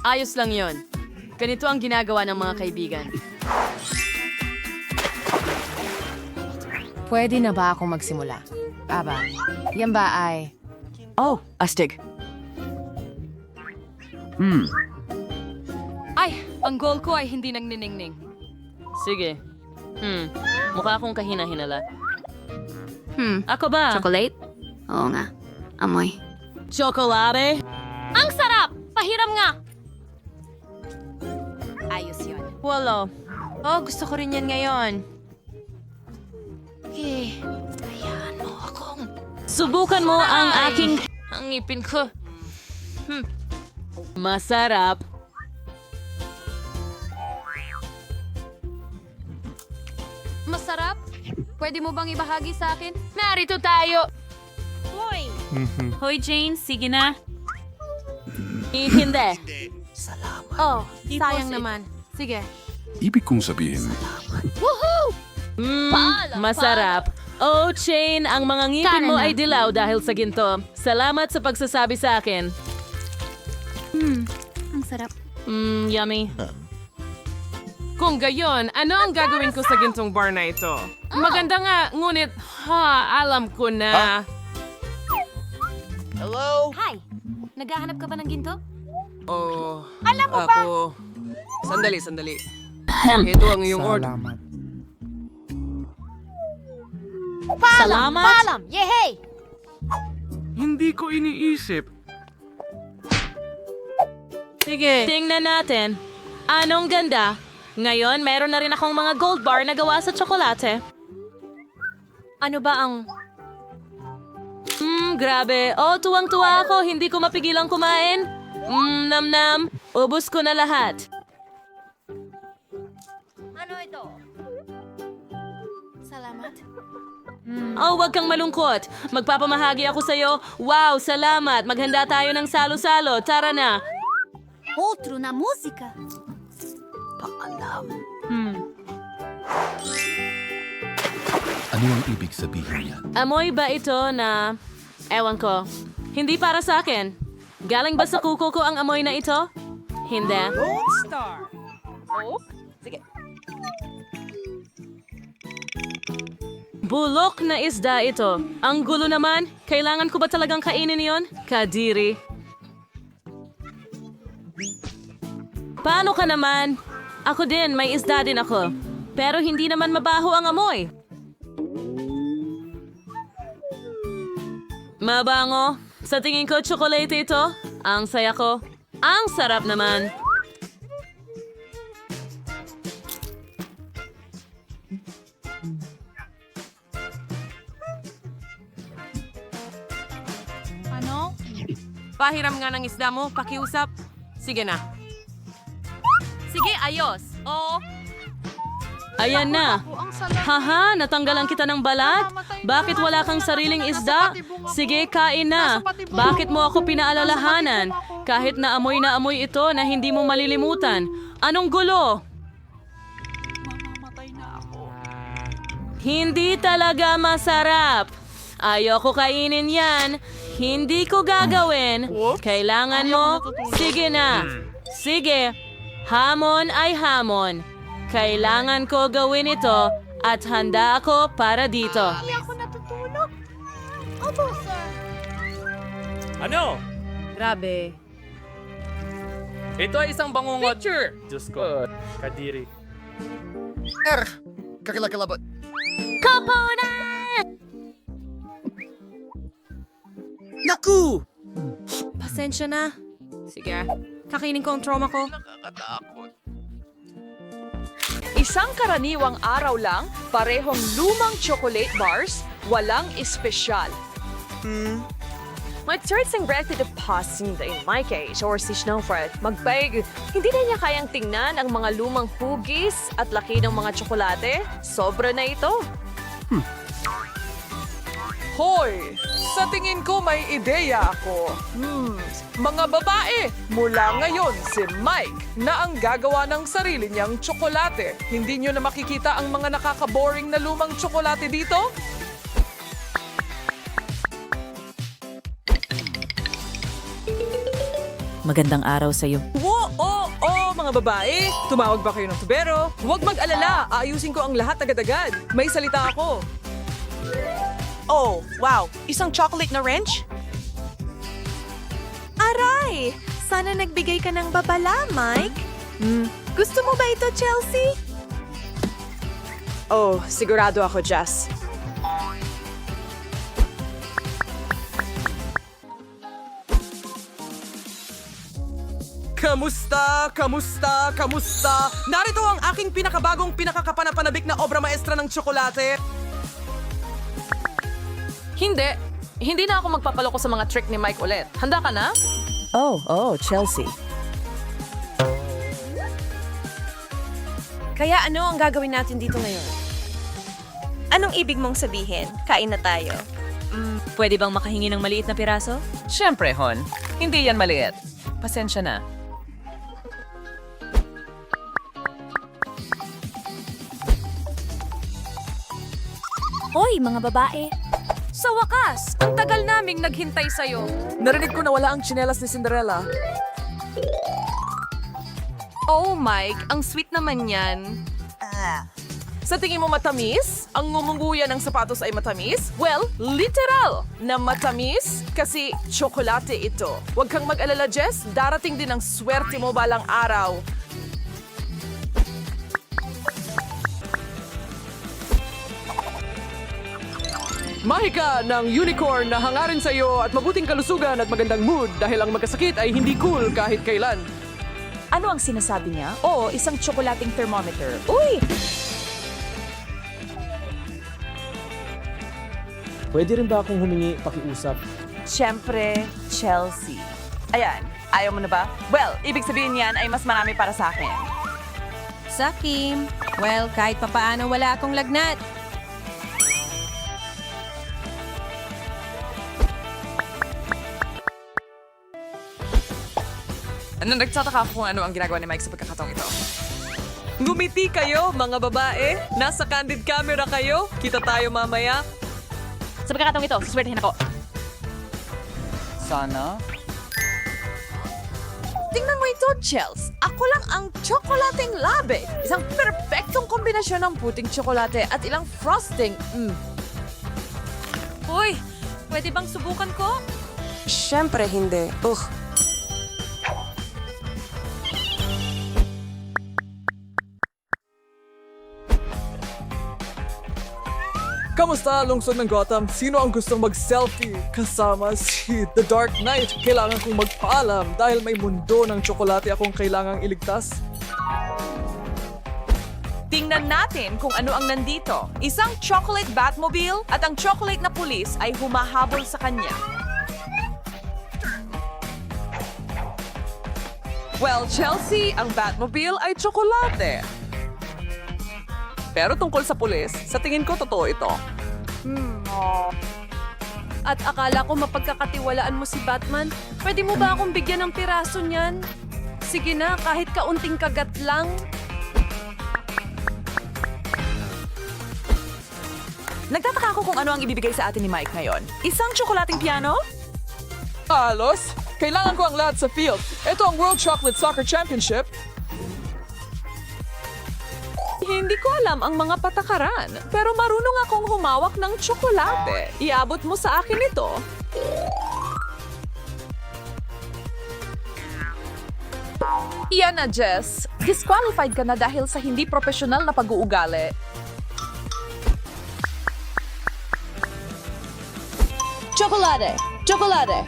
ayos lang yon. Ganito ang ginagawa ng mga kaibigan. Pwede na ba akong magsimula? Aba, yan ba ay... Oh, astig. Ay, ang goal ko ay hindi nagniningning. Sige. Mukha akong kahina-hinala. Ako ba? Chocolate? Oo nga. Amoy. Chocolate? Ang sarap! Pahiram nga! Ayos yun. Wala. Oh, gusto ko rin yan ngayon. Okay. Ayan mo akong... Subukan mo ang aking... Ang ngipin ko. Masarap. Masarap? Pwede mo bang ibahagi sa akin? Narito tayo! Hoy Jane, sige na. Hindi. Oh, sayang naman. Sige. Ibig kong sabihin, Masarap. Oh, Shane, ang mga ngipin mo ay dilaw dahil sa ginto. Salamat sa pagsasabi sa akin. Ang sarap. Yummy. Kung gayon, ano ang gagawin ko sa gintong bar na ito? Maganda nga, ngunit, alam ko na. Hello? Hi! Naghahanap ka ba ng ginto? Oh, Alam mo ba? Sandali. Ito ang iyong order. Salamat. Paalam! Yehey! hindi ko iniisip. Sige, tingnan natin. Anong ganda? Ngayon, meron na rin akong mga gold bar na gawa sa tsokolate. Ano ba ang... grabe. Oh, tuwang-tuwa ako. Hindi ko mapigilang kumain. Nam-nam. Ubus ko na lahat. Ano ito? Salamat. Oh, wag kang malungkot. Magpapamahagi ako sa'yo. Wow, salamat. Maghanda tayo ng salo-salo. Tara na. Outro na musika. Ano ang ibig sabihin niya? Amoy ba ito na... Ewan ko. Hindi para sa akin. Galing ba sa kuko ko ang amoy na ito? Hindi. Bulok na isda ito. Ang gulo naman. Kailangan ko ba talagang kainin yon? Kadiri. Paano ka naman? Ako din, may isda din ako. Pero hindi naman mabaho ang amoy. Mabango. Sa tingin ko, tsokolate ito. Ang saya ko. Ang sarap naman. Ano? Pahiram nga ng isda mo, pakiusap. Sige na. Sige, ayos. Oo. Ayan na. Haha, natanggalan kita ng balat? Bakit wala kang sariling isda? Sige, kain na. Bakit mo ako pinaalalahanan? Kahit na amoy ito na hindi mo malilimutan. Anong gulo? Hindi talaga masarap. Ayoko kainin yan. Hindi ko gagawin. Kailangan mo? Sige na. Sige. Hamon ay hamon. Kailangan ko gawin ito at handa ako para dito. Ano? Grabe. Ito ay isang bangungot. Picture! Diyos ko. Kadiri. Kakilakilabot. Naku! Pasensya na. Sige. Kakainin ko ang trauma ko. Isang karaniwang araw lang, parehong lumang chocolate bars, walang espesyal. Mag-start sing breakfast of passing in my case or si Snowfred. Magpaig, hindi na niya kayang tingnan ang mga lumang hugis at laki ng mga tsokolate. Sobra na ito. Hoy! Sa tingin ko may ideya ako. Mga babae, mula ngayon si Mike na ang gagawa ng sarili niyang tsokolate. Hindi niyo na makikita ang mga nakaka-boring na lumang tsokolate dito? Magandang araw sa'yo. Mga babae, tumawag ba kayo ng tubero? Huwag mag-alala, aayusin ko ang lahat agad-agad. May salita ako. Oh, wow. Isang chocolate na wrench? Aray! Sana nagbigay ka ng babala, Mike. Gusto mo ba ito, Chelsea? Oh, sigurado ako, Jess. Kamusta? Kamusta? Kamusta? Narito ang aking pinakabagong pinakakapanapanabik na obra maestra ng tsokolate. Hindi. Hindi na ako magpapaloko sa mga trick ni Mike ulit. Handa ka na? Oh, Chelsea. Kaya ano ang gagawin natin dito ngayon? Anong ibig mong sabihin? Kain na tayo. Pwede bang makahingi ng maliit na piraso? Siyempre, Hon. Hindi yan maliit. Pasensya na. Hoy, mga babae! Sa wakas, ang tagal naming naghintay sa'yo. Narinig ko na wala ang tsinelas ni Cinderella. Oh, Mike, ang sweet naman yan. Sa tingin mo matamis? Ang ngumunguya ng sapatos ay matamis? Well, literal na matamis kasi tsokolate ito. Huwag kang mag-alala, Jess. Darating din ang swerte mo balang araw. Mahika ng unicorn na hangarin sa iyo at mabuting kalusugan at magandang mood dahil ang magkasakit ay hindi cool kahit kailan. Ano ang sinasabi niya? Oo, isang tsokolating thermometer. Uy! Pwede rin ba akong humingi pakiusap? Siyempre, Chelsea. Ayan, ayaw mo na ba? Well, ibig sabihin yan ay mas marami para sa akin. Sa Kim, well, kahit papaano wala akong lagnat. Nagtataka ako kung ano ang ginagawa ni Mike sa pagkakataong ito. Ngumiti kayo, mga babae. Nasa candid camera kayo. Kita tayo mamaya. Sa pagkakataong ito, suswertehin ako. Sana? Tingnan mo ito, Chels. Ako lang ang tsokolating labe. Isang perpektong kombinasyon ng puting tsokolate at ilang frosting. Hoy, pwede bang subukan ko? Siyempre hindi. Kamusta, lungsod ng Gotham? Sino ang gustong mag-selfie? Kasama si The Dark Knight. Kailangan kong magpaalam dahil may mundo ng tsokolate akong kailangang iligtas. Tingnan natin kung ano ang nandito. Isang chocolate Batmobile at ang chocolate na pulis ay humahabol sa kanya. Well, Chelsea, ang Batmobile ay tsokolate. Pero tungkol sa pulis, sa tingin ko totoo ito. At akala ko mapagkakatiwalaan mo si Batman. Pwede mo ba akong bigyan ng piraso niyan? Sige na, kahit kaunting kagat lang. Nagtataka ako kung ano ang ibibigay sa atin ni Mike ngayon. Isang tsokolating piano? Alos, kailangan ko ang lahat sa field. Ito ang World Chocolate Soccer Championship. Hindi ko alam ang mga patakaran, pero marunong akong humawak ng tsokolate. Iabot mo sa akin ito. Iyan na, Jess. Disqualified ka na dahil sa hindi profesional na pag-uugali. Chocolate! Chocolate!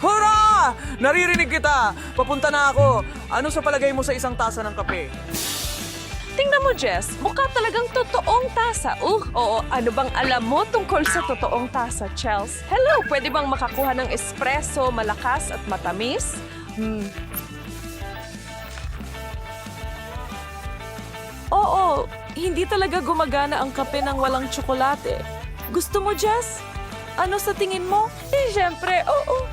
Hurra! Naririnig kita! Papunta na ako. Ano sa palagay mo sa isang tasa ng kape? Tingnan mo, Jess. Mukha talagang totoong tasa. Oo. Ano bang alam mo tungkol sa totoong tasa, Chels? Hello, pwede bang makakuha ng espresso, malakas at matamis? Oo, hindi talaga gumagana ang kape ng walang tsokolate. Gusto mo, Jess? Ano sa tingin mo? Siyempre, oo.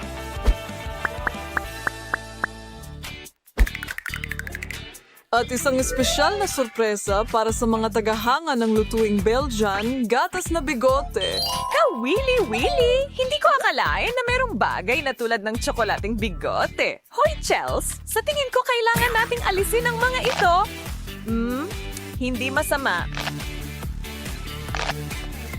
At isang espesyal na sorpresa para sa mga tagahanga ng lutuing Belgian, gatas na bigote. Ka-wili-wili! Hindi ko akalain na merong bagay na tulad ng tsokolating bigote. Hoy, Chels! Sa tingin ko kailangan nating alisin ang mga ito. Hindi masama.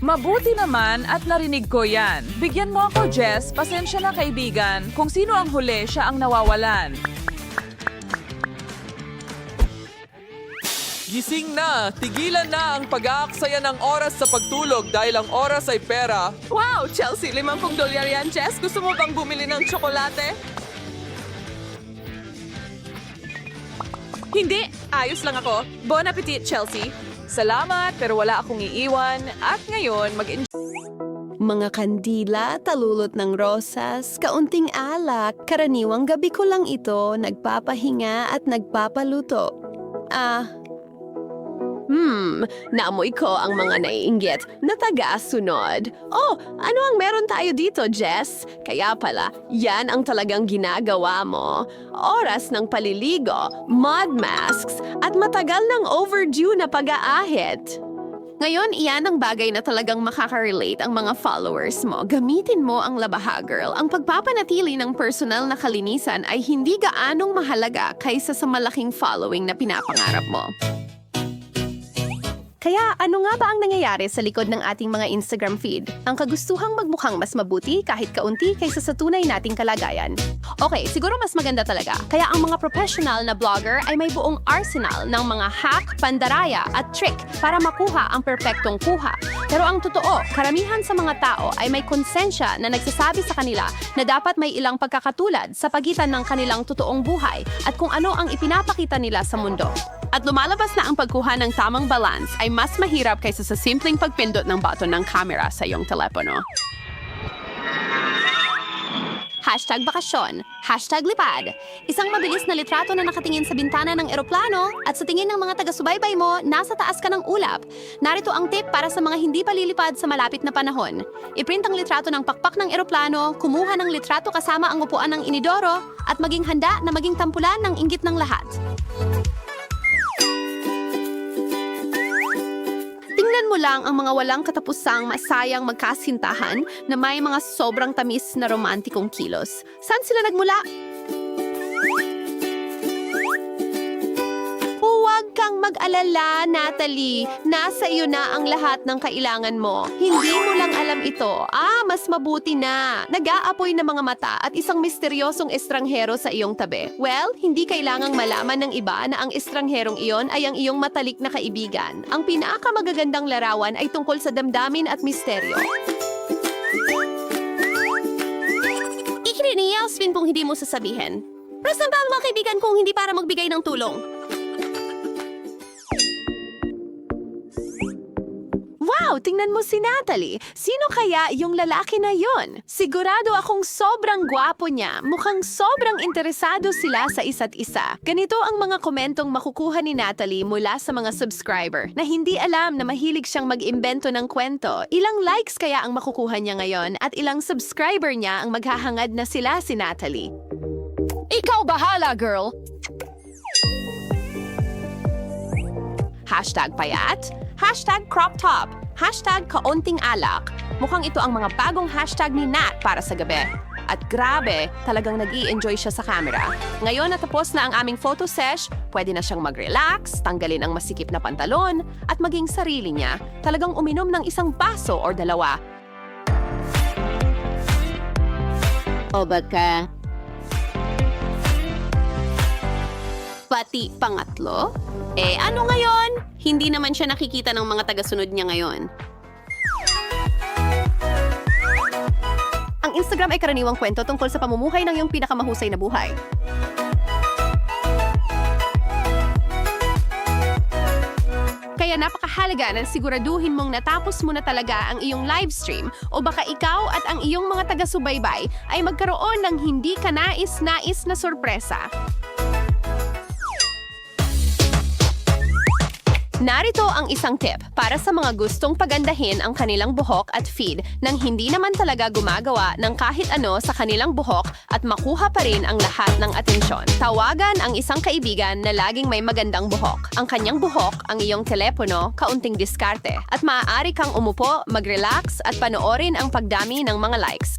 Mabuti naman at narinig ko yan. Bigyan mo ako, Jess. Pasensya na, kaibigan. Kung sino ang huli, siya ang nawawalan. Gising na! Tigilan na ang pag-aaksaya ng oras sa pagtulog dahil ang oras ay pera. Wow, Chelsea, $50 yan, Jess. Gusto mo bang bumili ng tsokolate? Hindi. Ayos lang ako. Bon appetit, Chelsea. Salamat, pero wala akong iiwan. At ngayon, Mga kandila, talulot ng rosas, kaunting alak, karaniwang gabi ko lang ito, nagpapahinga at nagpapaluto. Naamoy ko ang mga naiinggit na taga-sunod. Oh, ano ang meron tayo dito, Jess? Kaya pala, yan ang talagang ginagawa mo. Oras ng paliligo, mud masks, at matagal ng overdue na pag-aahit. Ngayon, iyan ang bagay na talagang makaka-relate ang mga followers mo. Gamitin mo ang labaha, girl. Ang pagpapanatili ng personal na kalinisan ay hindi gaanong mahalaga kaysa sa malaking following na pinapangarap mo. Kaya ano nga ba ang nangyayari sa likod ng ating mga Instagram feed? Ang kagustuhang magmukhang mas mabuti kahit kaunti kaysa sa tunay nating kalagayan. Okay, siguro mas maganda talaga. Kaya ang mga professional na blogger ay may buong arsenal ng mga hack, pandaraya at trick para makuha ang perpektong kuha. Pero ang totoo, karamihan sa mga tao ay may konsensya na nagsasabi sa kanila na dapat may ilang pagkakatulad sa pagitan ng kanilang totoong buhay at kung ano ang ipinapakita nila sa mundo. At lumalabas na ang pagkuha ng tamang balance ay mas mahirap kaysa sa simpleng pagpindot ng button ng camera sa iyong telepono. #bakasyon, #lipad. Isang mabilis na litrato na nakatingin sa bintana ng eroplano at sa tingin ng mga taga-subaybay mo, nasa taas ka ng ulap. Narito ang tip para sa mga hindi pa lilipad sa malapit na panahon. I-print ang litrato ng pakpak ng eroplano, kumuha ng litrato kasama ang upuan ng inidoro, at maging handa na maging tampulan ng inggit ng lahat. Tingnan mo lang ang mga walang katapusang masayang magkasintahan na may mga sobrang tamis na romantikong kilos. Saan sila nagmula? Huwag kang mag-alala, Natalie. Nasa iyo na ang lahat ng kailangan mo. Hindi mo lang alam ito. Mas mabuti na. Nag-aapoy na mga mata at isang misteryosong estranghero sa iyong tabi. Well, hindi kailangang malaman ng iba na ang estrangherong iyon ay ang iyong matalik na kaibigan. Ang pinakamagagandang larawan ay tungkol sa damdamin at misteryo. Ikiniya, Spin, kung hindi mo sasabihin. Present ba ang mga kaibigan kung hindi para magbigay ng tulong? Wow, tingnan mo si Natalie. Sino kaya yung lalaki na yon? Sigurado akong sobrang gwapo niya. Mukhang sobrang interesado sila sa isa't isa. Ganito ang mga komentong makukuha ni Natalie mula sa mga subscriber na hindi alam na mahilig siyang mag-imbento ng kwento. Ilang likes kaya ang makukuha niya ngayon at ilang subscriber niya ang maghahangad na sila si Natalie. Ikaw bahala, girl! Hashtag payat, hashtag crop top, hashtag kaunting alak. Mukhang ito ang mga bagong hashtag ni Nat para sa gabi. At grabe, talagang nag-i-enjoy siya sa camera. Ngayon natapos na ang aming photo sesh, pwede na siyang mag-relax, tanggalin ang masikip na pantalon, at maging sarili niya. Talagang uminom ng isang baso or dalawa. O baka... Pati pangatlo? Ano ngayon? Hindi naman siya nakikita ng mga tagasunod niya ngayon. Ang Instagram ay karaniwang kwento tungkol sa pamumuhay ng iyong pinakamahusay na buhay. Kaya napakahalaga na siguraduhin mong natapos mo na talaga ang iyong live stream o baka ikaw at ang iyong mga taga-subaybay ay magkaroon ng hindi ka nais-nais na sorpresa. Narito ang isang tip para sa mga gustong pagandahin ang kanilang buhok at feed nang hindi naman talaga gumagawa ng kahit ano sa kanilang buhok at makuha pa rin ang lahat ng atensyon. Tawagan ang isang kaibigan na laging may magandang buhok. Ang kanyang buhok, ang iyong telepono, kaunting diskarte. At maaari kang umupo, mag-relax at panoorin ang pagdami ng mga likes.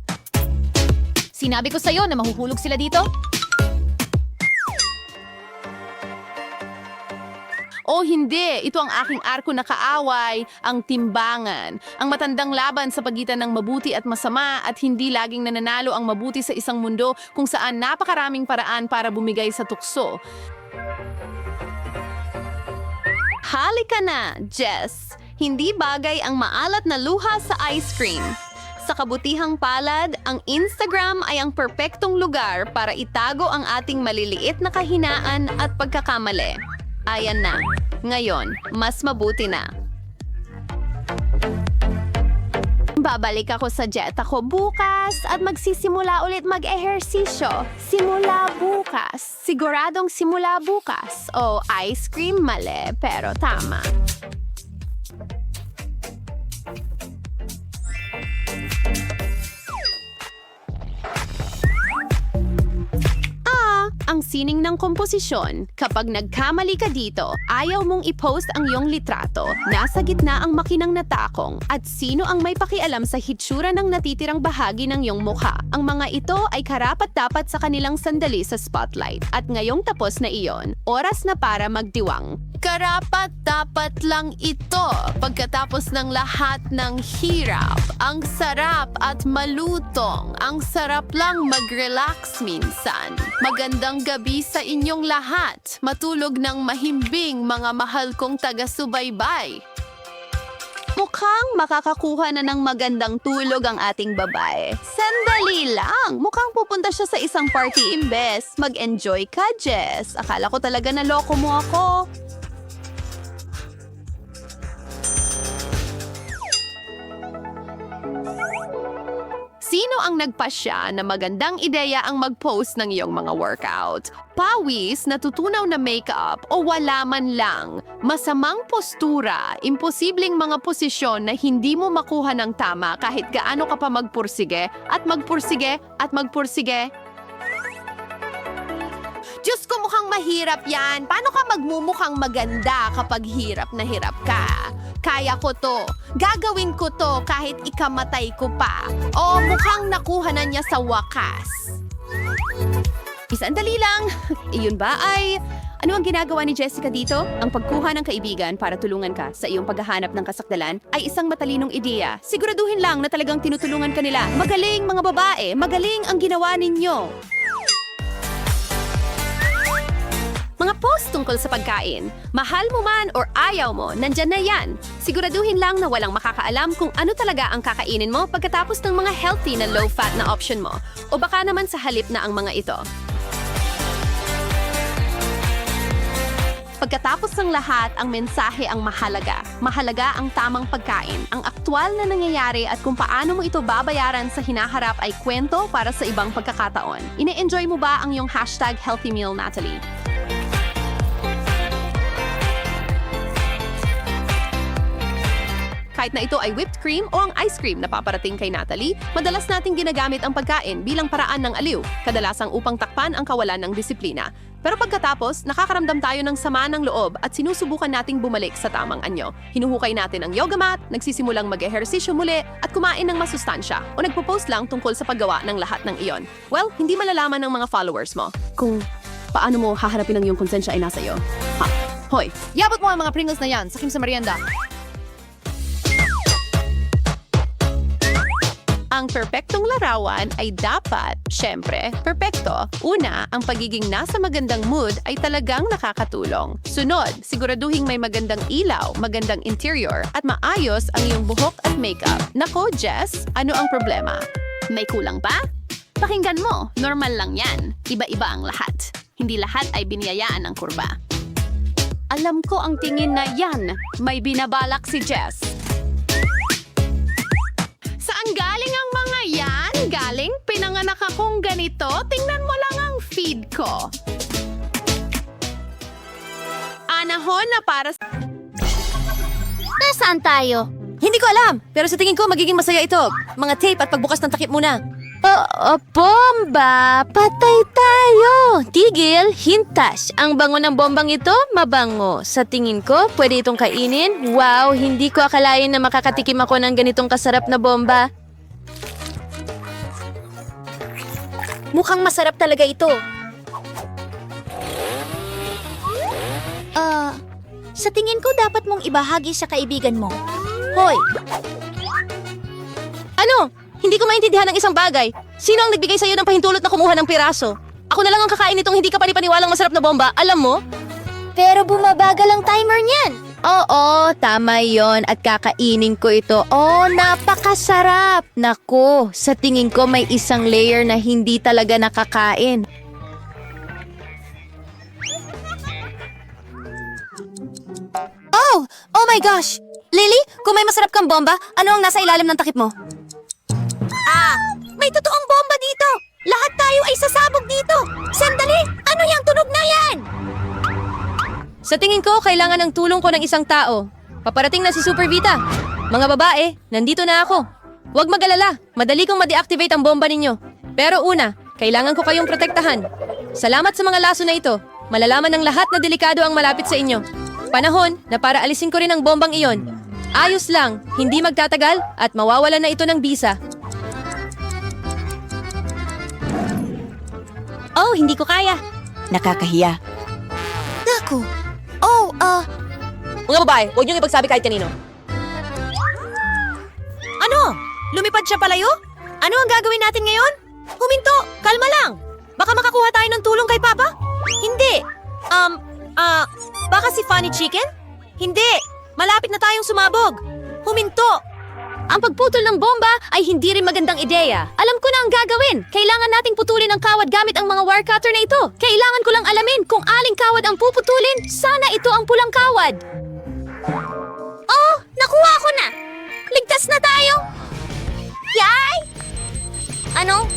Sinabi ko sa'yo na mahuhulog sila dito? O hindi, ito ang aking arko na kaaway, ang timbangan. Ang matandang laban sa pagitan ng mabuti at masama at hindi laging nananalo ang mabuti sa isang mundo kung saan napakaraming paraan para bumigay sa tukso. Halika na, Jess. Hindi bagay ang maalat na luha sa ice cream. Sa kabutihang palad, ang Instagram ay ang perpektong lugar para itago ang ating maliliit na kahinaan at pagkakamali. Ayan na. Ngayon, mas mabuti na. Babalik ako sa jet ako bukas at magsisimula ulit mag-ehersisyo. Simula bukas. Siguradong simula bukas. O ice cream, mali, pero tama. Ang sining ng komposisyon. Kapag nagkamali ka dito, ayaw mong i-post ang iyong litrato. Nasa gitna ang makinang natakong. At sino ang may pakialam sa hitsura ng natitirang bahagi ng iyong mukha? Ang mga ito ay karapat-dapat sa kanilang sandali sa spotlight. At ngayong tapos na iyon, oras na para magdiwang. Karapat-dapat lang ito pagkatapos ng lahat ng hirap. Ang sarap at malutong. Ang sarap lang mag-relax minsan. Magandang gabi sa inyong lahat. Matulog ng mahimbing mga mahal kong taga-subaybay. Mukhang makakakuha na ng magandang tulog ang ating babae. Sandali lang! Mukhang pupunta siya sa isang party imbes. Mag-enjoy ka, Jess. Akala ko talaga naloko mo ako. Sino ang nagpasya na magandang ideya ang mag-post ng iyong mga workout? Pawis, natutunaw na makeup o wala man lang? Masamang postura, imposibleng mga posisyon na hindi mo makuha ng tama kahit gaano ka pa magpursige at magpursige at magpursige? Diyos ko, mukhang mahirap yan. Paano ka magmumukhang maganda kapag hirap na hirap ka? Kaya ko to. Gagawin ko to kahit ikamatay ko pa. O mukhang nakuha na niya sa wakas. Isandali lang. Iyon ba ay... Ano ang ginagawa ni Jessica dito? Ang pagkuha ng kaibigan para tulungan ka sa iyong paghahanap ng kasakdalan ay isang matalinong ideya. Siguraduhin lang na talagang tinutulungan ka nila. Magaling mga babae, magaling ang ginawa ninyo. Mga post tungkol sa pagkain. Mahal mo man or ayaw mo, nandyan na yan. Siguraduhin lang na walang makakaalam kung ano talaga ang kakainin mo pagkatapos ng mga healthy na low-fat na option mo. O baka naman sa halip na ang mga ito. Pagkatapos ng lahat, ang mensahe ang mahalaga. Mahalaga ang tamang pagkain. Ang aktwal na nangyayari at kung paano mo ito babayaran sa hinaharap ay kwento para sa ibang pagkakataon. Ine-enjoy mo ba ang iyong #HealthyMeal, Natalie? Kahit na ito ay whipped cream o ang ice cream na paparating kay Natalie, madalas nating ginagamit ang pagkain bilang paraan ng aliw, kadalasang upang takpan ang kawalan ng disiplina. Pero pagkatapos, nakakaramdam tayo ng sama ng loob at sinusubukan nating bumalik sa tamang anyo. Hinuhukay natin ang yoga mat, nagsisimulang mag-ehersisyo muli at kumain ng masustansya o nagpo-post lang tungkol sa paggawa ng lahat ng iyon. Well, hindi malalaman ng mga followers mo kung paano mo haharapin ang iyong konsensya ay nasa iyo. Ha, hoy, Yabot mo ang mga Pringles na yan, sakim sa merienda. ang perpektong larawan ay dapat, syempre, perpekto. Una, ang pagiging nasa magandang mood ay talagang nakakatulong. Sunod, siguraduhing may magandang ilaw, magandang interior, at maayos ang iyong buhok at makeup. Nako, Jess, ano ang problema? May kulang pa? Pakinggan mo, normal lang yan. Iba-iba ang lahat. Hindi lahat ay biniyayaan ng kurba. Alam ko ang tingin na yan. May binabalak si Jess. Saan galing ang mga yan? Galing? Pinanganak akong ganito? Tingnan mo lang ang feed ko. Anahon na para sa... Nasaan tayo? Hindi ko alam, pero sa tingin ko magiging masaya ito. Mga tape at pagbukas ng takip muna. Bomba! Patay tayo! Tigil, hintas. Ang bango ng bombang ito, mabango. Sa tingin ko, pwede itong kainin. Wow, hindi ko akalain na makakatikim ako ng ganitong kasarap na bomba. Mukhang masarap talaga ito. Sa tingin ko dapat mong ibahagi sa kaibigan mo. Hoy! Ano? Hindi ko maintindihan ng isang bagay. Sino ang nagbigay sa'yo ng pahintulot na kumuha ng piraso? Ako na lang ang kakain nitong hindi ka panipaniwalang masarap na bomba, alam mo? Pero bumabagal ang timer niyan. Oo, tama yon at kakainin ko ito. Oh, napakasarap! Naku, sa tingin ko may isang layer na hindi talaga nakakain. Oh my gosh! Lily, kung may masarap kang bomba, ano ang nasa ilalim ng takip mo? May totoong bomba dito! Lahat tayo ay sasabog dito! Sandali! Ano yung tunog na yan? Sa tingin ko, kailangan ng tulong ko ng isang tao. Paparating na si Super Vita. Mga babae, nandito na ako. Huwag mag-alala, madali kong ma-deactivate ang bomba ninyo. Pero una, kailangan ko kayong protektahan. Salamat sa mga laso na ito. Malalaman ng lahat na delikado ang malapit sa inyo. Panahon na para alisin ko rin ang bombang iyon. Ayos lang, hindi magtatagal at mawawalan na ito ng bisa. Oh, hindi ko kaya. Nakakahiya. Naku! Mga babae, huwag niyong ipagsabi kahit kanino. Ano? Lumipad siya palayo? Ano ang gagawin natin ngayon? Huminto! Kalma lang! Baka makakuha tayo ng tulong kay Papa? Hindi! Baka si Funny Chicken? Hindi! Malapit na tayong sumabog! Huminto! Ang pagputol ng bomba ay hindi rin magandang ideya. Alam ko na ang gagawin. Kailangan nating putulin ang kawad gamit ang mga wire cutter na ito. Kailangan ko lang alamin kung aling kawad ang puputulin. Sana ito ang pulang kawad. Oh, nakuha ko na! Ligtas na tayo! Yay! Ano?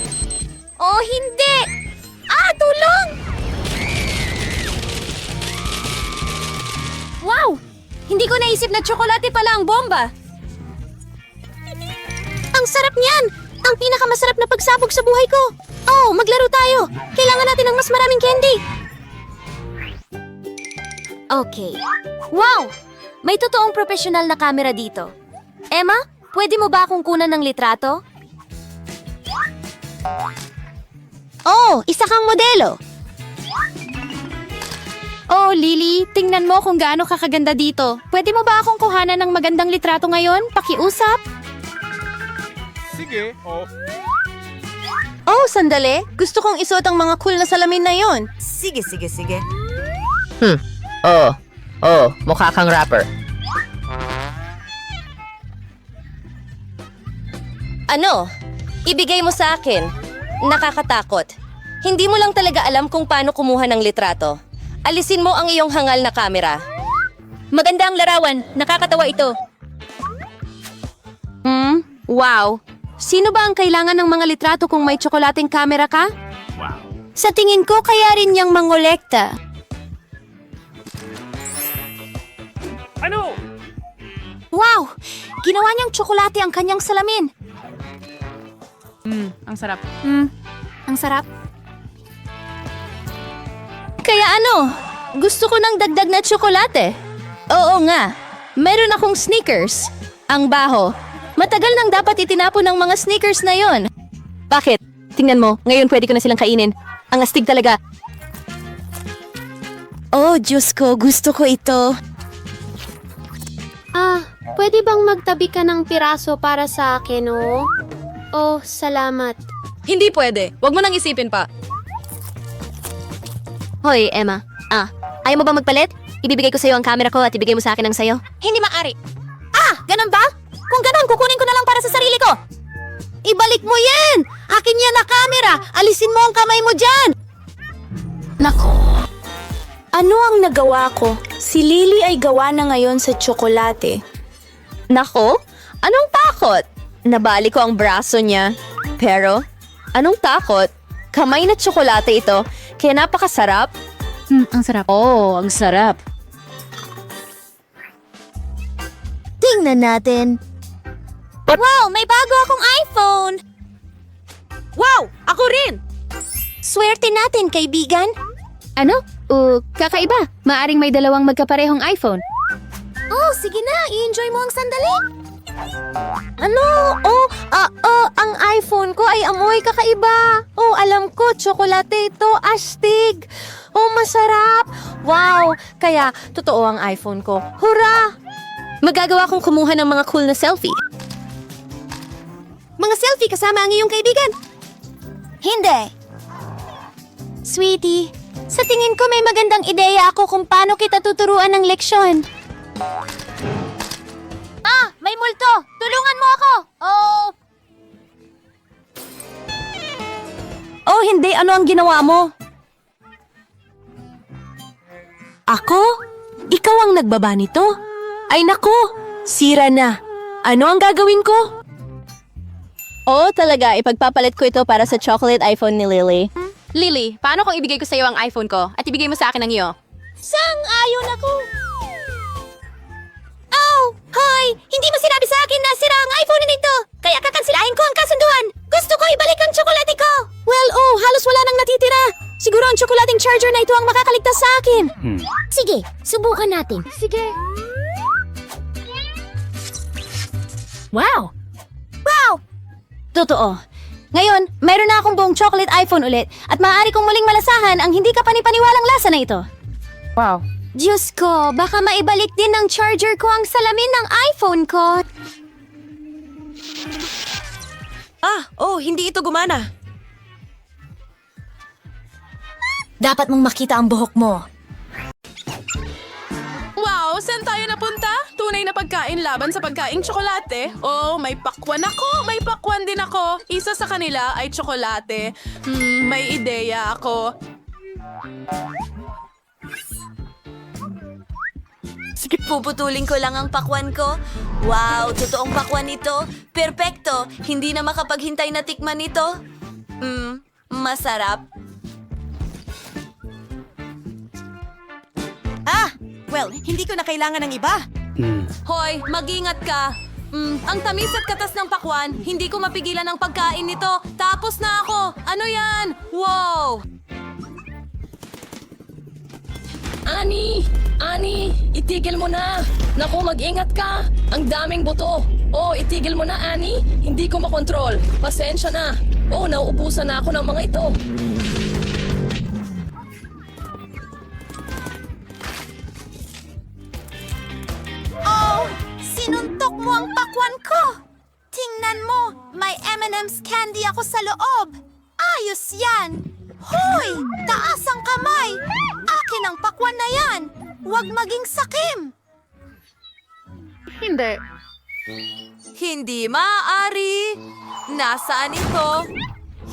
Oh, hindi! Tulong! Wow! Hindi ko naisip na tsokolate pala ang bomba. Ang sarap niyan! Ang pinakamasarap na pagsabog sa buhay ko! Oh, maglaro tayo! Kailangan natin ng mas maraming candy! Okay. Wow! May totoong profesional na camera dito. Emma, pwede mo ba akong kunan ng litrato? Oh, isa kang modelo! Oh, Lily, tingnan mo kung gaano kakaganda dito. Pwede mo ba akong kuhanan ng magandang litrato ngayon? Pakiusap? Sige, Oh, sandali. Gusto kong isuot ang mga cool na salamin na yon. Sige. Mukha kang rapper. Ano? Ibigay mo sa akin. Nakakatakot. Hindi mo lang talaga alam kung paano kumuha ng litrato. Alisin mo ang iyong hangal na kamera. Maganda ang larawan. Nakakatawa ito. Wow. Sino ba ang kailangan ng mga litrato kung may tsokolating kamera ka? Wow. Sa tingin ko, kaya rin niyang mangolekta. Ano? Wow! Ginawa niyang tsokolate ang kanyang salamin. Ang sarap. Ang sarap. Kaya ano? Gusto ko ng dagdag na tsokolate. Oo nga. Meron akong Snickers. Ang baho. Matagal nang dapat itinapon ng mga Snickers na yon. Bakit? Tingnan mo, ngayon pwede ko na silang kainin. Ang astig talaga. Oh, Diyos ko, gusto ko ito. Pwede bang magtabi ka ng piraso para sa akin, oh? Oh, salamat. Hindi pwede. Huwag mo nang isipin pa. Hoy, Emma. Ayaw mo ba magpalit? Ibibigay ko sa'yo ang camera ko at ibigay mo sa akin ang sayo. Hindi maaari. Ganun ba? Kung ganun, kukunin ko na lang para sa sarili ko. Ibalik mo yan! Akin yan na camera! Alisin mo ang kamay mo dyan! Nako. Ano ang nagawa ko? Si Lily ay gawa na ngayon sa tsokolate. Nako, anong takot? Nabali ko ang braso niya. Pero, anong takot? Kamay na tsokolate ito, kaya napakasarap. Ang sarap. Oh, ang sarap. Tingnan natin. Wow, may bago akong iPhone! Wow! Ako rin! Swerte natin, kaibigan. Ano? Kakaiba. Maaring may dalawang magkaparehong iPhone. Oh, sige na, i-enjoy mo ang sandali. Ano? Ang iPhone ko ay amoy kakaiba. Oh, alam ko, tsokolate ito, astig. Oh, masarap. Wow, kaya totoo ang iPhone ko. Hurra! Magagawa kong kumuha ng mga cool na selfie. Mga selfie kasama ang iyong kaibigan. Hindi. Sweetie, sa tingin ko may magandang ideya ako kung paano kita tuturuan ng leksyon. May multo! Tulungan mo ako! Oh, hindi. Ano ang ginawa mo? Ako? Ikaw ang nagbaba nito? Ay nako! Sira na. Ano ang gagawin ko? Oo, talaga. Ipagpapalit ko ito para sa chocolate iPhone ni Lily. Lily, paano kung ibigay ko sa iyo ang iPhone ko at ibigay mo sa akin ang iyo? Sang-ayon ako! Oh! Hoy! Hindi mo sinabi sa akin na sira ang iPhone nito! Kaya kakansilahin ko ang kasunduan! Gusto ko ibalik ang tsokolate ko! Well, halos wala nang natitira! Siguro ang tsokolating charger na ito ang makakaligtas sa akin! Sige, subukan natin. Sige. Wow! Wow! Totoo. Ngayon, meron na akong buong chocolate iPhone ulit at maaari kong muling malasahan ang hindi ka panipaniwalang lasa na ito. Wow. Diyos ko, baka maibalik din ng charger ko ang salamin ng iPhone ko. Hindi ito gumana. Dapat mong makita ang buhok mo. Wow, saan tayo napunta? Tunay na pagkain laban sa pagkaing tsokolate. Oh, may pakwan ako, may pakwan din ako. Isa sa kanila ay tsokolate. May ideya ako. Sige, puputulin ko lang ang pakwan ko. Wow, totoong pakwan ito. Perpekto. Hindi na makapaghintay na tikman ito. Masarap. Well, hindi ko na kailangan ng iba. Hoy, mag-ingat ka. Ang tamis at katas ng pakwan, hindi ko mapigilan ang pagkain nito. Tapos na ako. Ano yan? Wow! Ani, itigil mo na. Naku, mag-ingat ka. Ang daming buto. Oh, itigil mo na, Ani. Hindi ko makontrol. Pasensya na. Oh, nauubusan na ako ng mga ito. Sinuntok mo ang pakwan ko! Tingnan mo, may M&M's candy ako sa loob! Ayos yan! Hoy! Taas ang kamay! Akin ang pakwan na yan! Huwag maging sakim! Hindi maaari. Nasaan ito?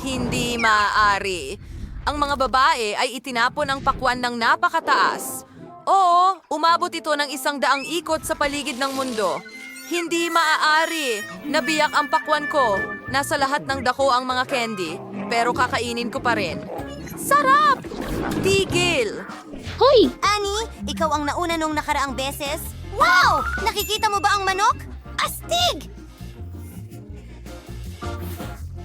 Hindi maaari. Ang mga babae ay itinapon ang pakwan ng napakataas. Oo, umabot ito ng 100 ikot sa paligid ng mundo. Hindi maaari. Nabiyak ang pakwan ko. Nasa lahat ng dako ang mga candy, pero kakainin ko pa rin. Sarap! Tigil! Hoy! Annie, ikaw ang nauna nung nakaraang beses? Wow! Nakikita mo ba ang manok? Astig!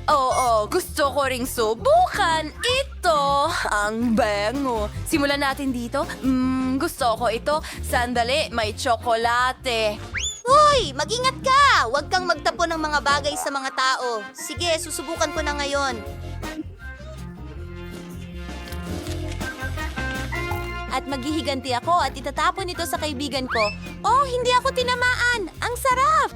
Oo, gusto ko ring subukan ito. Ang bango. Simulan natin dito. Gusto ko ito. Sandali, may tsokolate. Hoy, mag-ingat ka! Huwag kang magtapon ng mga bagay sa mga tao. Sige, susubukan ko na ngayon. At maghihiganti ako at itatapon ito sa kaibigan ko. Oh, hindi ako tinamaan! Ang sarap!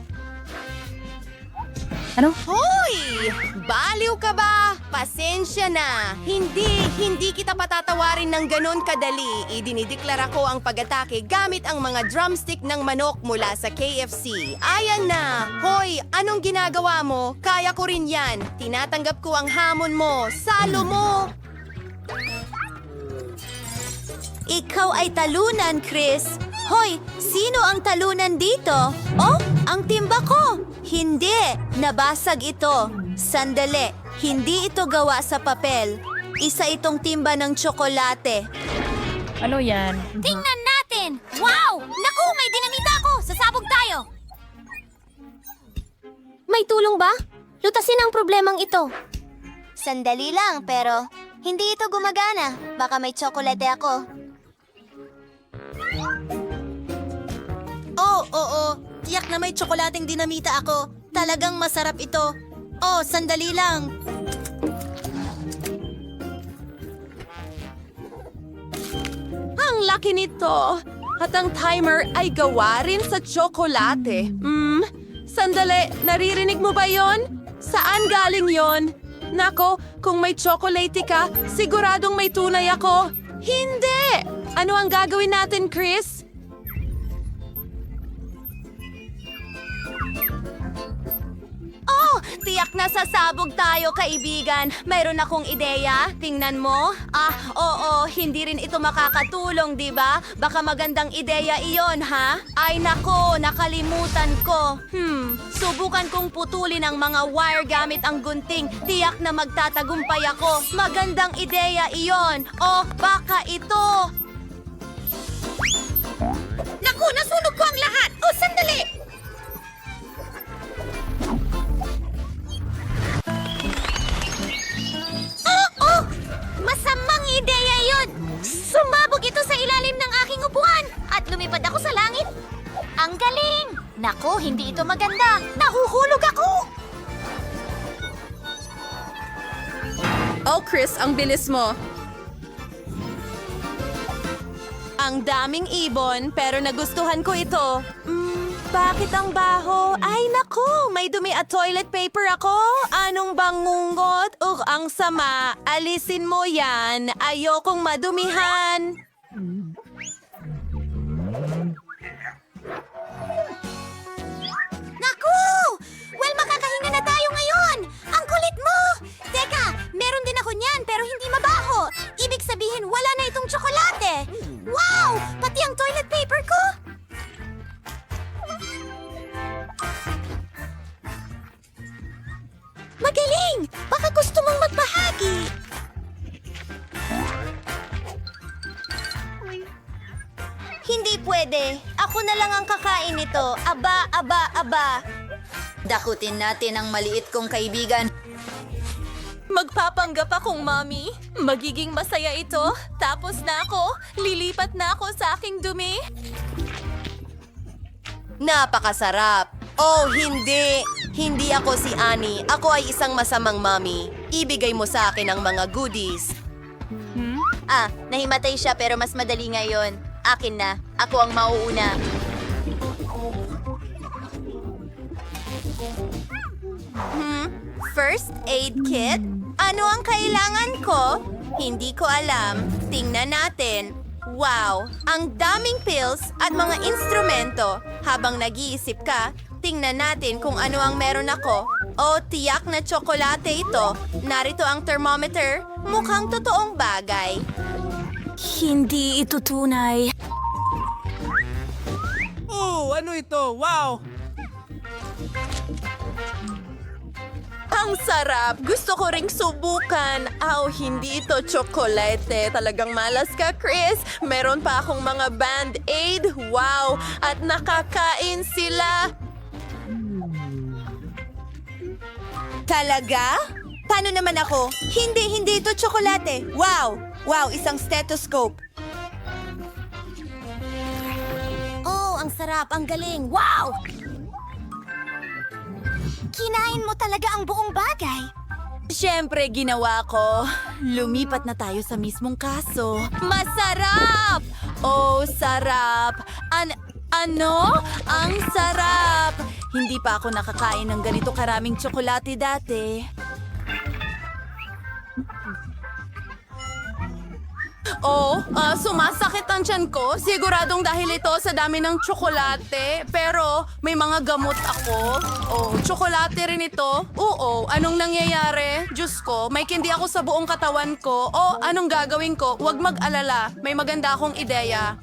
Ano? Hoy! Baliw ka ba? Pasensya na. Hindi kita patatawarin ng ganon kadali. Idinideklara ko ang pag-atake gamit ang mga drumstick ng manok mula sa KFC. Ayan na! Hoy, anong ginagawa mo? Kaya ko rin yan. Tinatanggap ko ang hamon mo. Salo mo! Ikaw ay talunan, Chris. Hoy, sino ang talunan dito? Oh, ang timba ko! Hindi, nabasag ito. Sandali, hindi ito gawa sa papel. Isa itong timba ng tsokolate. Ano yan? Tingnan natin! Wow! Naku, may dinamita ako! Sasabog tayo! May tulong ba? Lutasin ang problemang ito. Sandali lang, pero hindi ito gumagana. Baka may tsokolate ako. Oo. Tiyak na may tsokolating dinamita ako. Talagang masarap ito. Oh, sandali lang. Ang laki nito. At ang timer ay gawa rin sa tsokolate. Sandali, naririnig mo ba yon? Saan galing yon? Nako, kung may tsokolate ka, siguradong may tunay ako. Hindi! Ano ang gagawin natin, Chris? Oh, tiyak na sasabog tayo, kaibigan. Mayroon akong ideya. Tingnan mo. Oo, hindi rin ito makakatulong, di ba? Baka magandang ideya iyon, ha? Ay nako, nakalimutan ko. Subukan kong putulin ang mga wire gamit ang gunting. Tiyak na magtatagumpay ako. Magandang ideya iyon. O, baka ito. Naku, nasunog ko ang lahat. O, sandali. Masamang ideya yun! Sumabog ito sa ilalim ng aking upuan at lumipad ako sa langit. Ang galing! Naku, hindi ito maganda. Nahuhulog ako! Oh, Chris, ang bilis mo. Ang daming ibon, pero nagustuhan ko ito. Bakit ang baho? Ay, naku! May dumi at toilet paper ako! Anong bangungot? Ang sama! Alisin mo yan! Ayokong madumihan! Naku! Well, makakahinga na tayo ngayon! Ang kulit mo! Teka, meron din ako niyan pero hindi mabaho. Ibig sabihin, wala na itong tsokolate. Wow! Pati ang toilet paper ko! Magaling! Baka gusto mong magbahagi. Hindi pwede. Ako na lang ang kakain nito. Aba. Dakutin natin ang maliit kong kaibigan. Magpapanggap akong mommy. Magiging masaya ito. Tapos na ako. Lilipat na ako sa aking dumi. Napakasarap. Oh, hindi. Hindi ako si Annie. Ako ay isang masamang mommy. Ibigay mo sa akin ang mga goodies. Nahimatay siya pero mas madali ngayon. Akin na. Ako ang mauuna. First aid kit? Ano ang kailangan ko? Hindi ko alam. Tingnan natin. Wow! Ang daming pills at mga instrumento. Habang nag-iisip ka, tingnan natin kung ano ang meron ako. O, tiyak na tsokolate ito. Narito ang thermometer. Mukhang totoong bagay. Hindi ito tunay. Oh, ano ito? Wow! Ang sarap! Gusto ko ring subukan. Hindi ito tsokolate. Talagang malas ka, Chris. Meron pa akong mga Band-Aid. Wow! At nakakain sila. Talaga? Paano naman ako? Hindi ito tsokolate. Wow! Wow, isang stethoscope. Oh, ang sarap, ang galing. Wow! Kinain mo talaga ang buong bagay. Siyempre, ginawa ko. Lumipat na tayo sa mismong kaso. Masarap! Oh, sarap! Ano? Ang sarap! Hindi pa ako nakakain ng ganito karaming tsokolate dati. Sumasakit ang tiyan ko. Siguradong dahil ito sa dami ng tsokolate. Pero may mga gamot ako. Tsokolate rin ito. Oo, anong nangyayari? Diyos ko, may kindi ako sa buong katawan ko. Anong gagawin ko? Huwag mag-alala. May maganda akong ideya.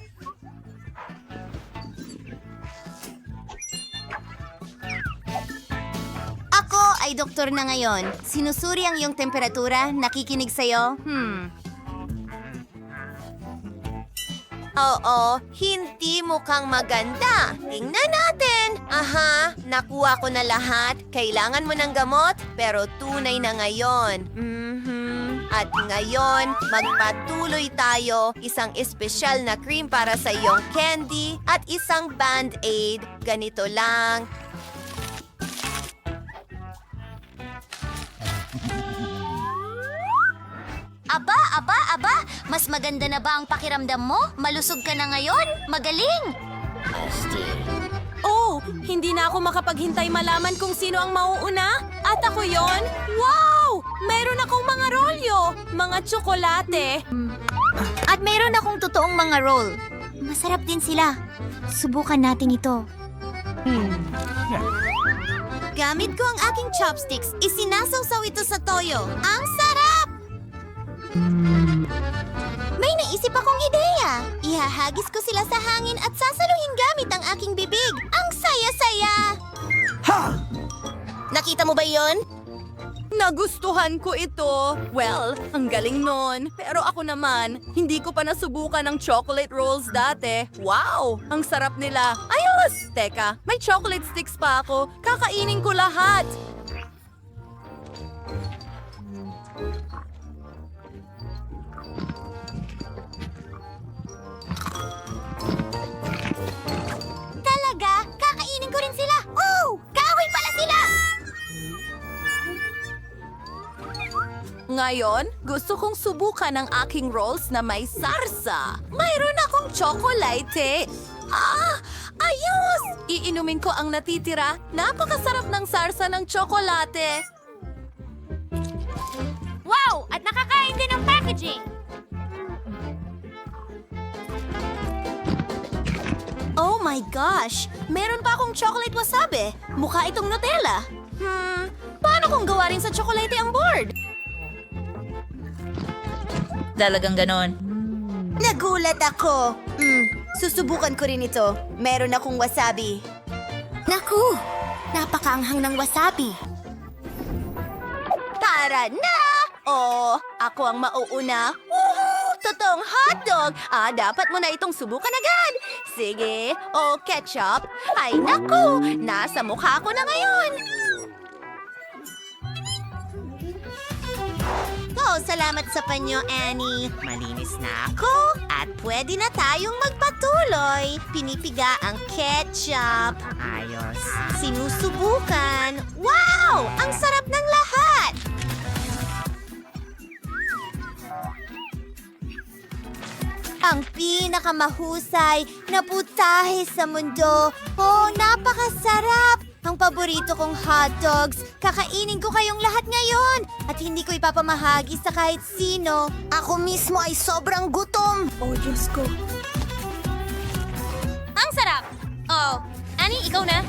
Ako ay doktor na ngayon. Sinusuri ang iyong temperatura, nakikinig sa'yo. Oo, hindi mukhang maganda. Tingnan natin. Aha, nakuha ko na lahat. Kailangan mo ng gamot, pero tunay na ngayon. At ngayon, magpatuloy tayo. Isang espesyal na cream para sa iyong candy at isang band-aid. Ganito lang. Aba! Mas maganda na ba ang pakiramdam mo? Malusog ka na ngayon? Magaling! Hindi na ako makapaghintay malaman kung sino ang mauuna. At ako yon. Wow! Mayroon akong mga rolyo, mga tsokolate. At mayroon akong totoong mga roll. Masarap din sila. Subukan natin ito. Gamit ko ang aking chopsticks. Isinasawsaw ito sa toyo. Ang sarap! May naisip akong ideya. Ihahagis ko sila sa hangin at sasaluhin gamit ang aking bibig. Ang saya-saya! Ha! Nakita mo ba yon? Nagustuhan ko ito. Well, ang galing nun. Pero ako naman, hindi ko pa nasubukan ang chocolate rolls dati. Wow! Ang sarap nila. Ayos! Teka, may chocolate sticks pa ako. Kakainin ko lahat. Talaga? Kakainin ko rin sila. Oh! Kahoy pala sila! Ngayon, gusto kong subukan ang aking rolls na may sarsa. Mayroon akong tsokolate. Ayos! Iinumin ko ang natitira. Napakasarap ng sarsa ng tsokolate. Wow! At nakakain din ng packaging! Oh my gosh! Meron pa akong chocolate wasabi. Mukha itong Nutella. Paano kung gawa rin sa tsokolate ang board? Talagang ganon. Nagulat ako. Susubukan ko rin ito. Meron akong wasabi. Naku! Napakaanghang ng wasabi. Tara na! Ako ang mauuna. Woohoo! Totoong hotdog! Dapat mo na itong subukan agad. Sige. Ketchup. Ay, naku! Nasa mukha ko na ngayon. Salamat sa panyo, Annie. Malinis na ako at pwede na tayong magpatuloy. Pinipiga ang ketchup. Ayos. Sinusubukan. Wow! Ang sarap ng lahat! Ang pinakamahusay na putahe sa mundo. Napakasarap! Ang paborito kong hotdogs. Kakainin ko kayong lahat ngayon. At hindi ko ipapamahagi sa kahit sino. Ako mismo ay sobrang gutom. Diyos ko. Ang sarap! Annie, ikaw na.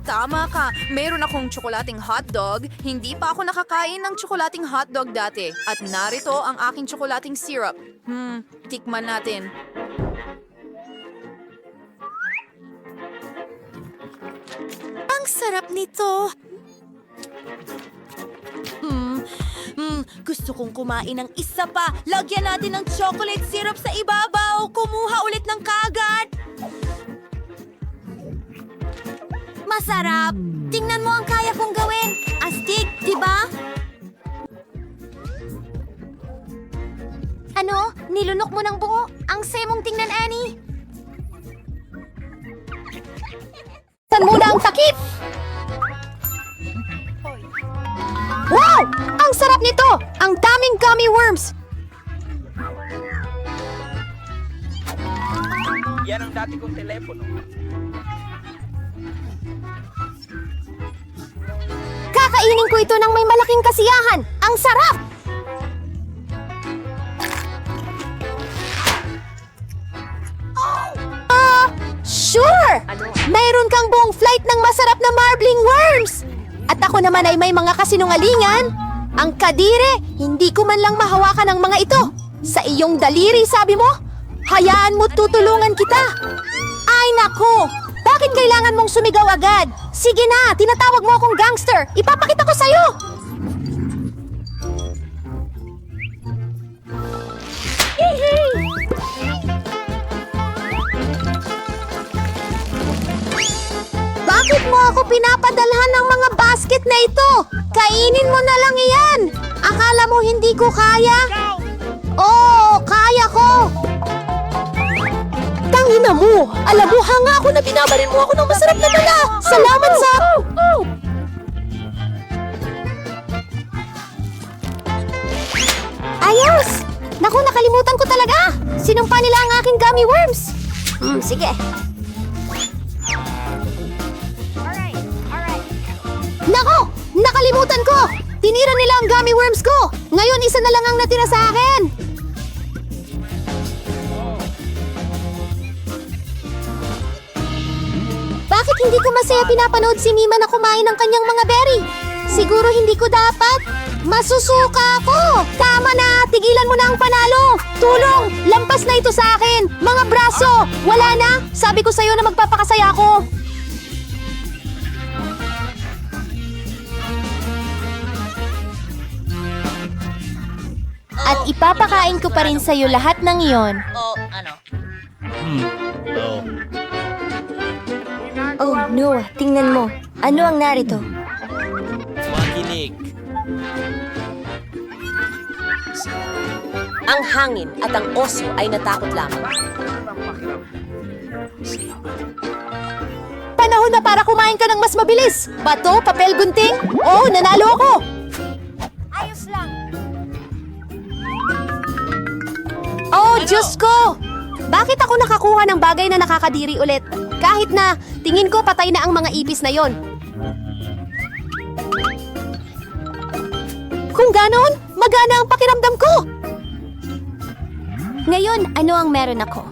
Tama ka. Meron akong tsokolating hotdog. Hindi pa ako nakakain ng tsokolating hotdog dati. At narito ang aking tsokolating syrup. Tikman natin. Ang sarap nito. Gusto kong kumain ng isa pa. Lagyan natin ng chocolate syrup sa ibabaw. Kumuha ulit ng kagat. Masarap! Tingnan mo ang kaya kong gawin! Astig, di ba? Ano? Nilunok mo ng buo? Ang semong tingnan, Annie! San muna ang takip! Wow! Ang sarap nito! Ang daming gummy worms! Yan ang dati kong telepono. Kakainin ko ito ng may malaking kasiyahan! Ang sarap! Sure! Mayroon kang buong flight ng masarap na marbling worms! At ako naman ay may mga kasinungalingan. Ang kadire, hindi ko man lang mahawakan ang mga ito. Sa iyong daliri, sabi mo? Hayaan mo tutulungan kita. Ay nako! Bakit kailangan mong sumigaw agad? Sige na, tinatawag mo akong gangster. Ipapakita ko sa'yo! Bakit mo ako pinapadalhan ng mga basket na ito? Kainin mo na lang iyan! Akala mo hindi ko kaya? Oo, kaya ko! Tangina mo! Alam mo, hanga ako na binabarin mo ako ng masarap na dala! Salamat sa... Ayos! Naku, nakalimutan ko talaga! Sinumpa nila ang aking gummy worms! Sige. Nako! Nakalimutan ko! Tinira nila ang gummy worms ko! Ngayon, isa na lang ang natira sa akin! Bakit hindi ko masaya pinapanood si Mima na kumain ng kanyang mga berry? Siguro hindi ko dapat. Masusuka ako! Tama na! Tigilan mo na ang panalo! Tulong! Lampas na ito sa akin! Mga braso! Wala na! Sabi ko sa'yo na magpapakasaya ako! At ipapakain ko pa rin sa'yo lahat ng iyon. Oh, Noah, tingnan mo. Ano ang narito? Makinig. Ang hangin at ang oso ay natakot lamang. Panahon na para kumain ka ng mas mabilis. Bato, papel, gunting. Oh, nanalo ako. Ayos lang. Oh, Diyos ko! Bakit ako nakakuha ng bagay na nakakadiri ulit? Kahit na tingin ko patay na ang mga ipis na yon. Kung ganon, magana ang pakiramdam ko. Ngayon, ano ang meron ako?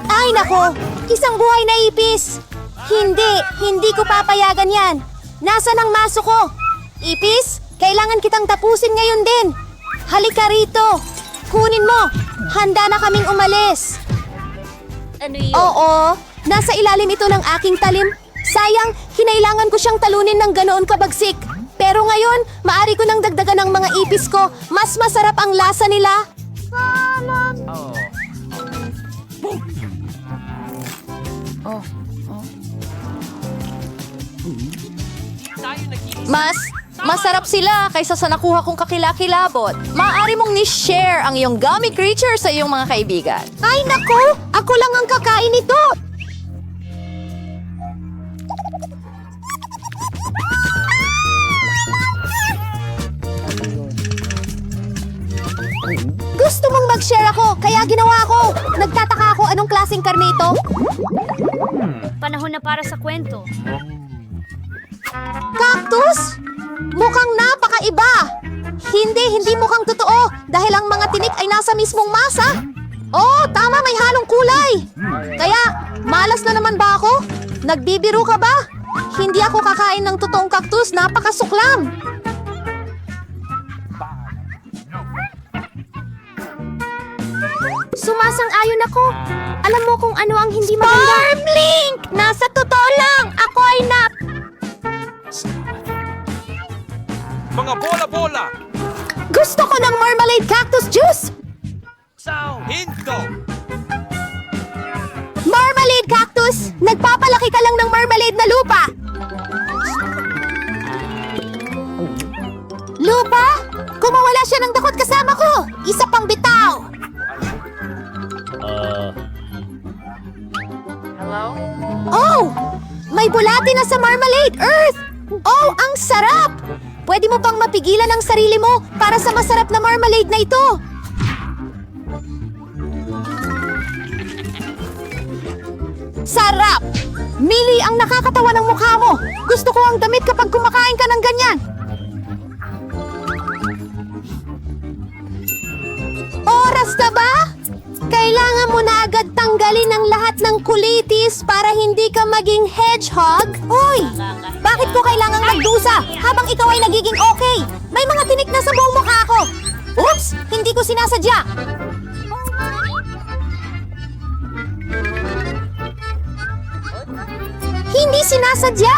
Ay nako! Isang buhay na ipis! Hindi ko papayagan yan. Nasaan ang maso ko? Ipis, kailangan kitang tapusin ngayon din. Halika rito! Kunin mo! Handa na kaming umalis! Ano yun? Oo, nasa ilalim ito ng aking talim. Sayang, kinailangan ko siyang talunin ng ganoon kabagsik. Pero ngayon, maari ko nang dagdagan ng mga ipis ko. Mas masarap ang lasa nila. Masarap sila kaysa sa nakuha kong kakilakilabot. Maaari mong ni-share ang iyong gummy creature sa iyong mga kaibigan. Ay naku! Ako lang ang kakain nito! Gusto mong mag-share ako, kaya ginawa ko. Nagtataka ako anong klaseng karne ito. Panahon na para sa kwento. Cactus? Mukhang napakaiba! Hindi mukhang totoo dahil ang mga tinik ay nasa mismong masa. Oh, tama, may halong kulay. Kaya, malas na naman ba ako? Nagbibiro ka ba? Hindi ako kakain ng totoong cactus, napakasuklam. Sumasang-ayon ako. Alam mo kung ano ang hindi maganda? Farmlink! Nasa totoo lang! Ako ay Mga bola-bola! Gusto ko ng marmalade cactus juice! Hinto! Marmalade Marmalade cactus! Nagpapalaki ka lang ng marmalade na lupa! Lupa? Kung mawala siya ng dakot kasama ko, isa pang bitaw! Oh! May bulati na sa Marmalade Earth! Oh, ang sarap! Pwede mo pang mapigilan ang sarili mo para sa masarap na marmalade na ito! Sarap! Mili, ang nakakatawa ng mukha mo! Gusto ko ang damit kapag kumakain ka ng ganyan! Oras na ba? Kailangan mo na agad tanggalin ang lahat ng kulitis para hindi ka maging hedgehog? Uy! Bakit ko kailangang magdusa habang ikaw ay nagiging okay? May mga tinik na sa buong mukha ko! Oops! Hindi ko sinasadya! Hindi sinasadya!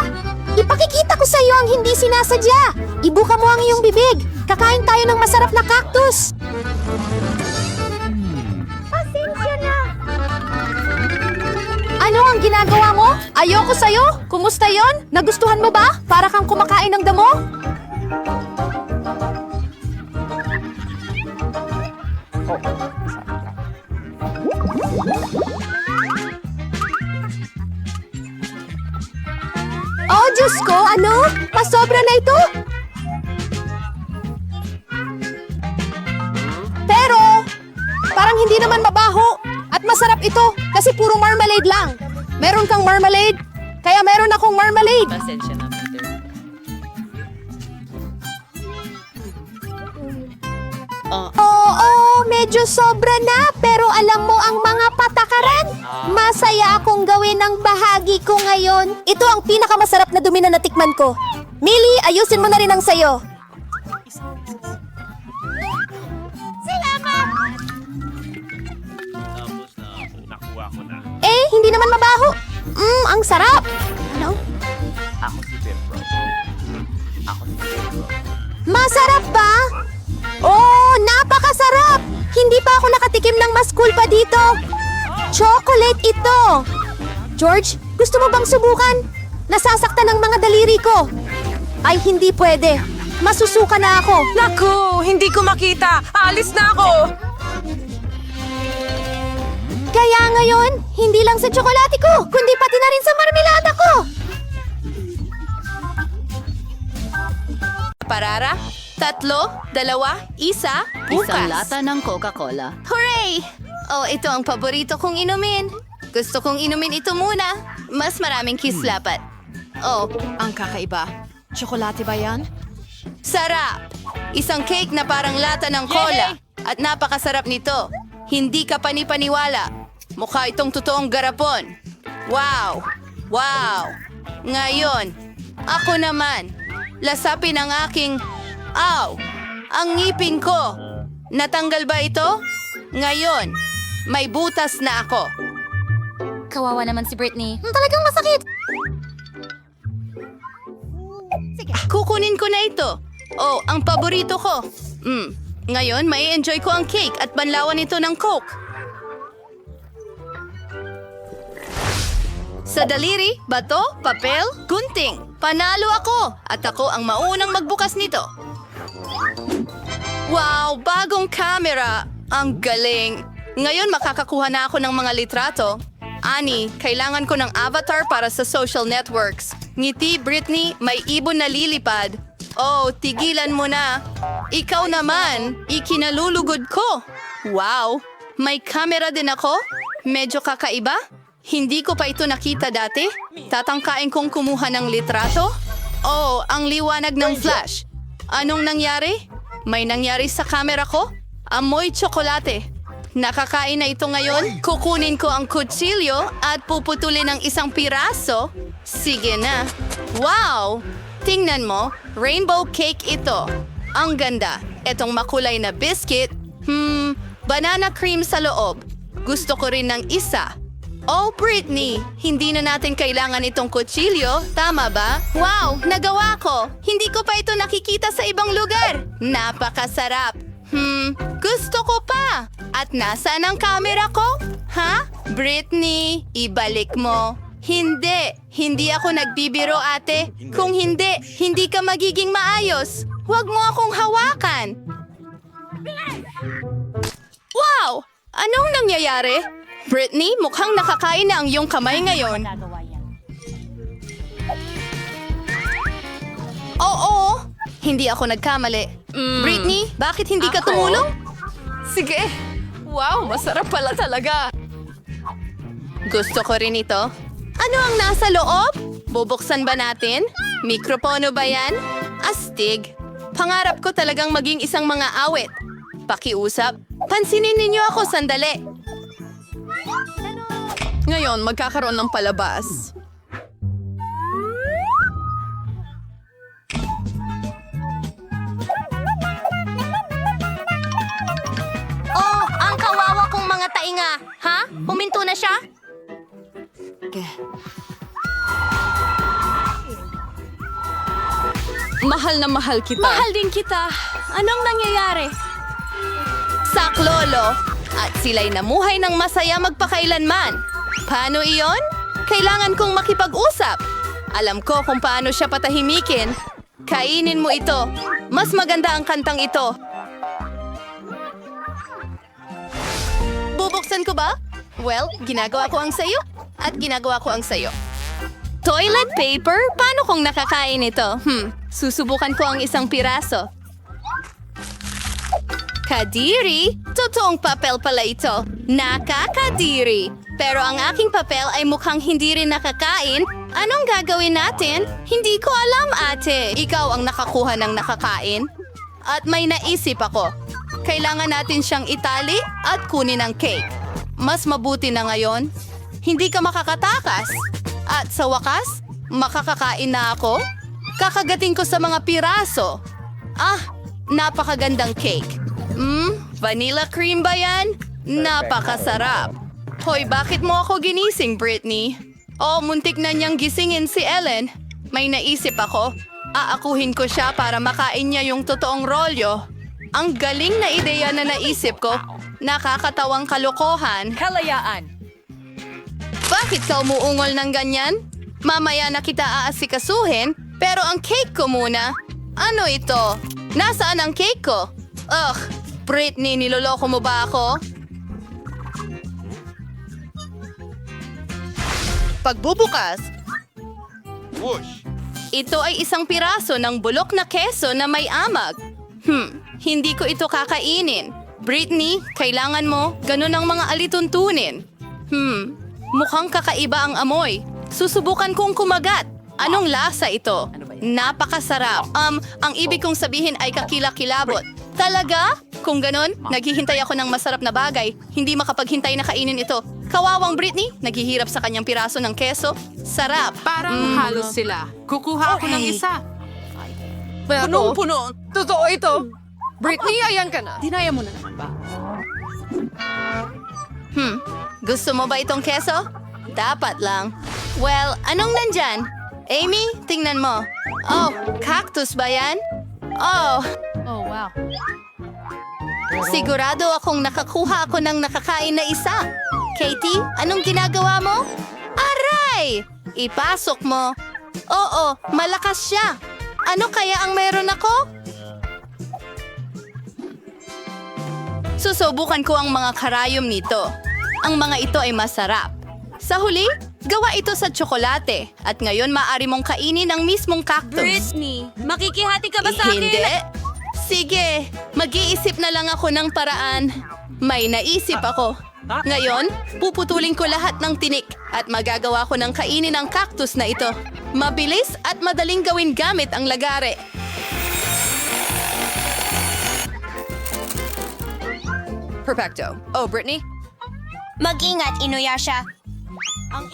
Ipakikita ko sa iyo ang hindi sinasadya! Ibuka mo ang iyong bibig! Kakain tayo ng masarap na cactus! Pasensya na! Ano ang ginagawa mo? Ayoko sa'yo! Kumusta yon? Nagustuhan mo ba? Para kang kumakain ng damo? Oh, Diyos ko! Ano? Pasobra na ito? Pero, parang hindi naman mabaho. At masarap ito kasi puro marmalade lang. Meron kang marmalade, kaya meron akong marmalade. Pasensya na, Peter. Oo, medyo sobra na, pero alam mo ang mga patakaran? Masaya akong gawin ang bahagi ko ngayon. Ito ang pinakamasarap na dumi na natikman ko. Millie, ayusin mo na rin ang sayo. Salamat! Nakuha ko na. Eh, hindi naman mabaho. Ang sarap. Ano? Ako si Petro. Masarap ba? Oh, napakasarap! Hindi pa ako nakatikim ng mas cool pa dito. Chocolate ito. George, gusto mo bang subukan? Nasasaktan ng mga daliri ko. Ay, hindi pwede. Masusuka na ako. Naku, hindi ko makita. Aalis na ako. Kaya ngayon, hindi lang sa tsokolate ko, kundi pati na rin sa marmelada ko. Parara? 3, 2, 1, bukas. Isang lata ng Coca-Cola. Hooray! Oh, ito ang paborito kong inumin. Gusto kong inumin ito muna. Mas maraming kislapat. Oh, Ang kakaiba. Tsokolate ba yan? Sarap! Isang cake na parang lata ng cola. At napakasarap nito. Hindi ka panipaniwala. Mukha itong totoong garapon. Wow! Wow! Ngayon, ako naman. Lasapin ang aking... Aw! Ang ngipin ko! Natanggal ba ito? Ngayon, may butas na ako. kawawa naman si Britney. Talagang masakit. Kukunin ko na ito. Oh, ang paborito ko. Ngayon, may enjoy ko ang cake at banlawan ito ng Coke. Sa daliri, bato, papel, gunting. Panalo ako at ako ang maunang magbukas nito. Wow, bagong camera. Ang galing. Ngayon makakakuha na ako ng mga litrato. Ani, kailangan ko ng avatar para sa social networks. Ngiti, Britney, may ibon na lilipad. Oh, tigilan mo na. Ikaw naman, ikinalulugod ko. Wow, may camera din ako? Medyo kakaiba? Hindi ko pa ito nakita dati. Tatangkain kong kumuha ng litrato? Oh, ang liwanag ng flash. Anong nangyari? May nangyari sa camera ko? Amoy tsokolate. Nakakain na ito ngayon. Kukunin ko ang kutsilyo at puputulin ng isang piraso. Sige na. Wow! Tingnan mo, rainbow cake ito. Ang ganda. Etong makulay na biscuit. Banana cream sa loob. Gusto ko rin ng isa. Oh, Britney! Hindi na natin kailangan itong kutsilyo. Tama ba? Wow! Nagawa ko! Hindi ko pa ito nakikita sa ibang lugar. Napakasarap. Gusto ko pa. At nasaan ang camera ko? Ha? Britney, ibalik mo. Hindi. Hindi ako nagbibiro, ate. Kung hindi, hindi ka magiging maayos. Huwag mo akong hawakan. Wow! Anong nangyayari? Britney, mukhang nakakain na ang iyong kamay ngayon. Oo, hindi ako nagkamali. Britney, bakit hindi ka tumulong? Sige. Wow, masarap pala talaga. Gusto ko rin ito. Ano ang nasa loob? Bubuksan ba natin? Mikropono ba yan? Astig. Pangarap ko talagang maging isang mga awit. Pakiusap. Pansinin ninyo ako sandali. Ngayon, magkakaroon ng palabas. Oh, ang kawawa kong mga tainga. Ha? Huminto na siya? Mahal na mahal kita. Mahal din kita. Anong nangyayari? Saklolo. At sila'y namuhay ng masaya magpakailanman. Paano iyon? Kailangan kong makipag-usap. Alam ko kung paano siya patahimikin. Kainin mo ito. Mas maganda ang kantang ito. Bubuksan ko ba? Well, ginagawa ko ang sayo. At ginagawa ko ang sayo. Toilet paper? Paano kung nakakain ito? Susubukan ko ang isang piraso. Kadiri? Totoong papel pala ito. Nakakadiri. Pero ang aking papel ay mukhang hindi rin nakakain. Anong gagawin natin? Hindi ko alam, ate. Ikaw ang nakakuha ng nakakain? At may naisip ako. Kailangan natin siyang itali at kunin ang cake. Mas mabuti na ngayon. Hindi ka makakatakas. At sa wakas, makakakain na ako. Kakagating ko sa mga piraso. Napakagandang cake. Vanilla cream ba yan? Napakasarap. Hoy, bakit mo ako ginising, Britney? Oh, muntik na niyang gisingin si Ellen. May naisip ako. Aakuhin ko siya para makain niya yung totoong rolyo. Ang galing na ideya na naisip ko. Nakakatawang kalokohan. Kalayaan. Bakit ka umuungol ng ganyan? Mamaya na kita aasikasuhin, pero ang cake ko muna. Ano ito? Nasaan ang cake ko? Britney, niloloko mo ba ako? Pagbubukas, ito ay isang piraso ng bulok na keso na may amag. Hindi ko ito kakainin. Britney, kailangan mo ganun ang mga alituntunin. Mukhang kakaiba ang amoy. Susubukan kong kumagat. Anong lasa ito? Napakasarap. Ang ibig kong sabihin ay kakilakilabot. Talaga? Kung ganon, naghihintay ako ng masarap na bagay. Hindi makapaghintay na kainin ito. Kawawang Britney, naghihirap sa kanyang piraso ng keso. Sarap. Parang halos sila. Kukuha ako ng isa. Punong-puno. Totoo ito. Britney, ayan ka na. Dinaya mo na naman ba? Gusto mo ba itong keso? Dapat lang. Well, anong nandyan? Amy, tingnan mo. Oh, cactus ba yan? Oh, wow. sigurado akong nakakuha ako ng nakakain na isa. Katie, anong ginagawa mo? Aray! Ipasok mo. Oo, malakas siya. Ano kaya ang meron ako? Susubukan ko ang mga karayom nito. Ang mga ito ay masarap. Sa huli, gawa ito sa tsokolate. At ngayon maaari mong kainin ang mismong cactus. Britney, makikihati ka ba sa akin? Hindi. Sige, mag-iisip na lang ako ng paraan. May naisip ako. Ngayon, puputulin ko lahat ng tinik at magagawa ko ng kainin ang cactus na ito. Mabilis at madaling gawin gamit ang lagare. Perfecto. Oh, Britney? Mag-ingat, Inuyasha.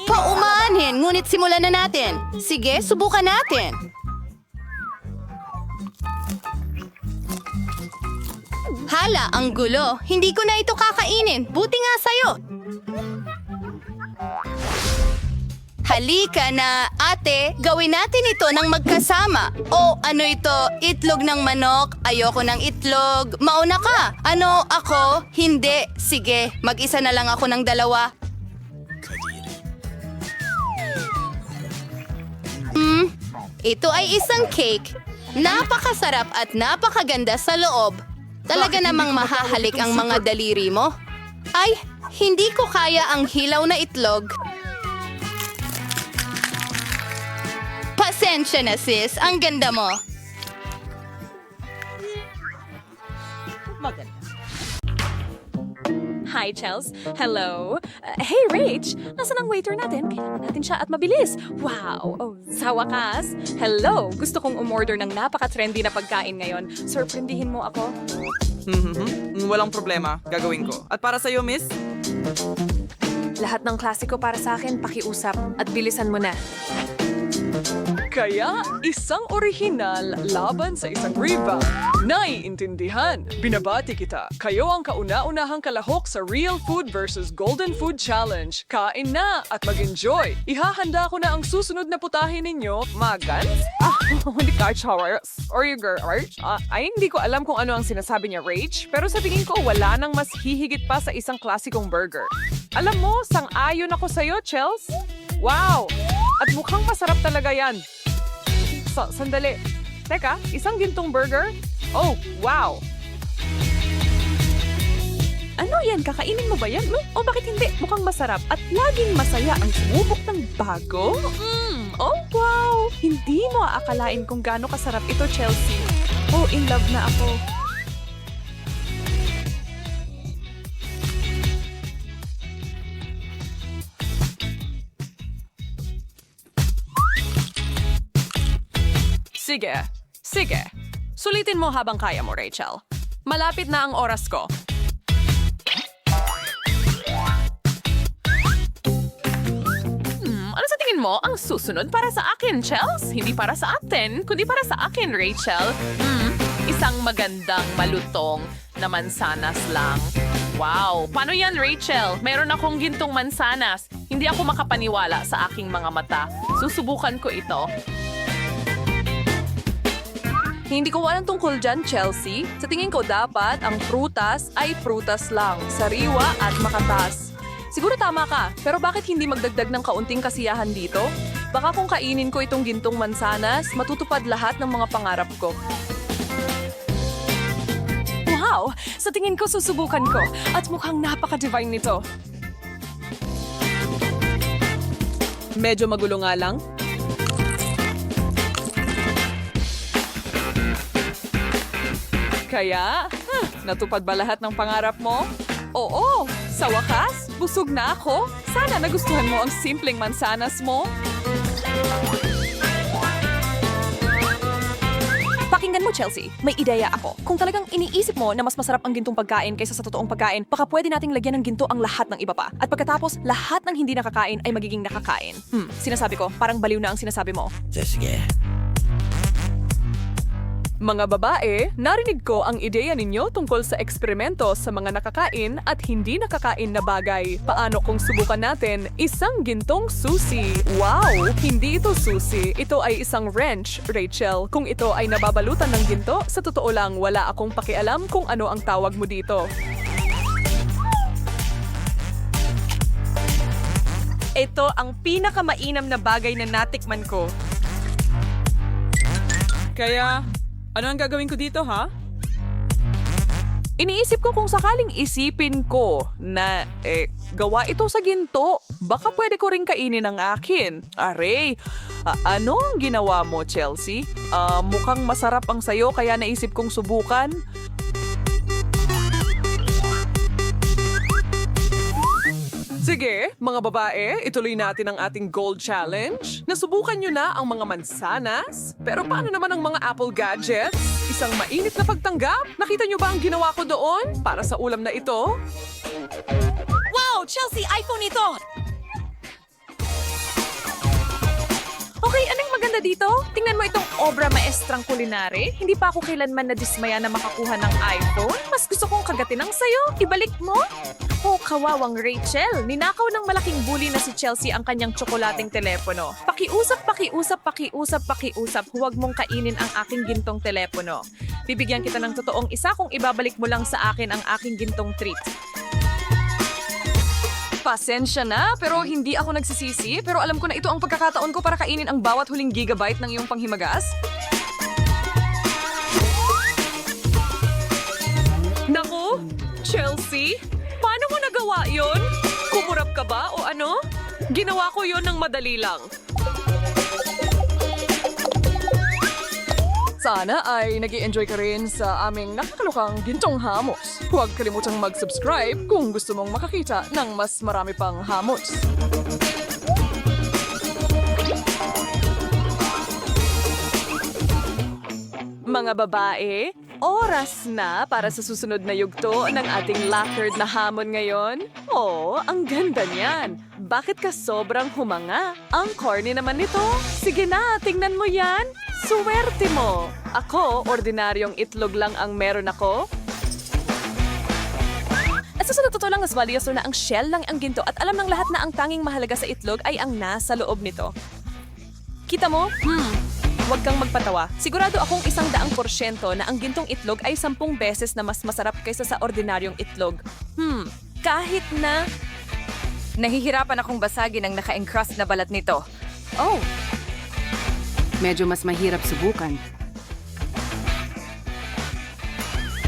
Paumanhin, ngunit simulan na natin. Sige, subukan natin. Hala, ang gulo. Hindi ko na ito kakainin. Buti nga sa'yo. Halika na, ate. Gawin natin ito ng magkasama. O, ano ito? Itlog ng manok? Ayoko ng itlog. Mauna ka. Ano, ako? Hindi. Sige, mag-isa na lang ako ng dalawa. Ito ay isang cake. Napakasarap at napakaganda sa loob. Talaga namang mahahalik ang mga daliri mo. Ay, hindi ko kaya ang hilaw na itlog. Pasensya na sis, ang ganda mo. Hi, Chels. Hello. Hey, Rach. Nasaan ang waiter natin? Kailangan natin siya at mabilis. Wow. Oh, sa wakas. Hello. Gusto kong umorder ng napaka-trendy na pagkain ngayon. Surprendihin mo ako. Walang problema. Gagawin ko. At para sa'yo, miss? Lahat ng klasiko para sa akin, pakiusap at bilisan mo na. Kaya, isang orihinal laban sa isang rebound. Naiintindihan. Binabati kita. Kayo ang kauna-unahang kalahok sa Real Food versus Golden Food Challenge. Kain na at mag-enjoy. Ihahanda ko na ang susunod na putahin ninyo, Magans. Hindi ka, Chowers. Or you girl, ay, hindi ko alam kung ano ang sinasabi niya, Rach. Pero sa tingin ko, wala nang mas hihigit pa sa isang klasikong burger. Alam mo, sang-ayon ako sa'yo, Chels. Wow! At mukhang masarap talaga yan. Sandali. Teka, isang gintong burger? Oh, wow! Ano yan? Kakainin mo ba yan? O bakit hindi? Mukhang masarap at laging masaya ang sumubok ng bago. Oh, wow! Hindi mo aakalain kung gaano kasarap ito, Chelsea. Oh, in love na ako. Sige. Sulitin mo habang kaya mo, Rachel. Malapit na ang oras ko. Ano sa tingin mo ang susunod para sa akin, Chels? Hindi para sa atin, kundi para sa akin, Rachel. Isang magandang malutong na mansanas lang. Wow! Paano yan, Rachel? Meron akong gintong mansanas. Hindi ako makapaniwala sa aking mga mata. Susubukan ko ito. Hindi ko alam tungkol dyan, Chelsea. Sa tingin ko dapat ang prutas ay prutas lang, sariwa at makatas. Siguro tama ka, pero bakit hindi magdagdag ng kaunting kasiyahan dito? Baka kung kainin ko itong gintong mansanas, matutupad lahat ng mga pangarap ko. Wow! Sa tingin ko susubukan ko at mukhang napaka-divine nito. Medyo magulo nga lang. Kaya, natupad ba lahat ng pangarap mo? Oo! Sa wakas, busog na ako. Sana nagustuhan mo ang simpleng mansanas mo. Pakinggan mo, Chelsea. May ideya ako. Kung talagang iniisip mo na mas masarap ang gintong pagkain kaysa sa totoong pagkain, baka pwede nating lagyan ng ginto ang lahat ng iba pa. At pagkatapos, lahat ng hindi nakakain ay magiging nakakain. Sinasabi ko, parang baliw na ang sinasabi mo. Sige. Mga babae, narinig ko ang ideya ninyo tungkol sa eksperimento sa mga nakakain at hindi nakakain na bagay. Paano kung subukan natin isang gintong susi? Wow! Hindi ito susi. Ito ay isang wrench, Rachel. Kung ito ay nababalutan ng ginto, sa totoo lang wala akong pakialam kung ano ang tawag mo dito. Ito ang pinakamainam na bagay na natikman ko. Kaya, ano ang gagawin ko dito, ha? Iniisip ko kung sakaling isipin ko na gawa ito sa ginto, baka pwede ko rin kainin ang akin. Aray, ano ang ginawa mo, Chelsea? Mukhang masarap ang sayo kaya naisip kong subukan. Sige, mga babae, ituloy natin ang ating gold challenge. Nasubukan nyo na ang mga mansanas? Pero paano naman ang mga Apple gadgets? Isang mainit na pagtanggap? Nakita nyo ba ang ginawa ko doon? Para sa ulam na ito? Wow! Chelsea, iPhone ito! Okay, anong maganda dito? Tingnan mo itong obra maestrang kulinary. Hindi pa ako kailanman nadismaya na makakuha ng iPhone. Mas gusto kong kagatin ang sayo. Ibalik mo. Oh, kawawang Rachel. Ninakaw ng malaking bully na si Chelsea ang kanyang tsokolating telepono. Pakiusap. Huwag mong kainin ang aking gintong telepono. Bibigyan kita ng totoong isa kung ibabalik mo lang sa akin ang aking gintong treat. Pasensya na, pero hindi ako nagsisisi. Pero alam ko na ito ang pagkakataon ko para kainin ang bawat huling gigabyte ng iyong panghimagas. Naku, Chelsea, paano mo nagawa yon? Kumurap ka ba o ano? Ginawa ko yon ng madali lang. Sana ay nag-i-enjoy ka rin sa aming nakakalukang gintong hamos. Huwag kalimutang mag-subscribe kung gusto mong makakita ng mas marami pang hamos. Mga babae, oras na para sa susunod na yugto ng ating lacquered na hamon ngayon. Oh, ang ganda niyan. Bakit ka sobrang humanga? Ang corny naman nito. Sige na, tingnan mo yan. Suwerte mo. Ako, ordinaryong itlog lang ang meron ako. At sa totoo lang, mas valioso na ang shell lang ang ginto at alam ng lahat na ang tanging mahalaga sa itlog ay ang nasa loob nito. Kita mo? Huwag kang magpatawa. Sigurado akong 100% na ang gintong itlog ay 10 beses na mas masarap kaysa sa ordinaryong itlog. Kahit na... Nahihirapan akong basagin ang naka-encrust na balat nito. Oh, Medyo mas mahirap subukan.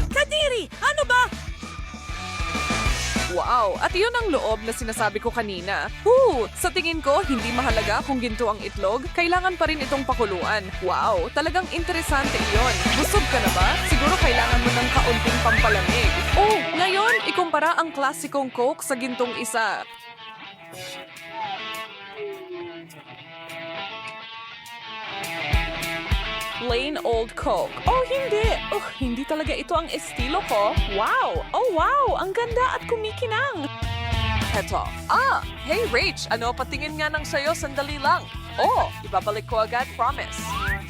Kadiri! Ano ba? Wow! At yun ang loob na sinasabi ko kanina. Sa tingin ko, hindi mahalaga kung ginto ang itlog. Kailangan pa rin itong pakuluan. Wow! Talagang interesante iyon. Busog ka na ba? Siguro kailangan mo ng kaunting pampalamig. Ngayon, ikumpara ang klasikong Coke sa gintong isa. Plain old Coke. Hindi talaga ito ang estilo ko. Wow! Wow! Ang ganda at kumikinang. Heto. Hey Rach! Ano, patingin nga ng sayo, sandali lang. Ibabalik ko agad, promise.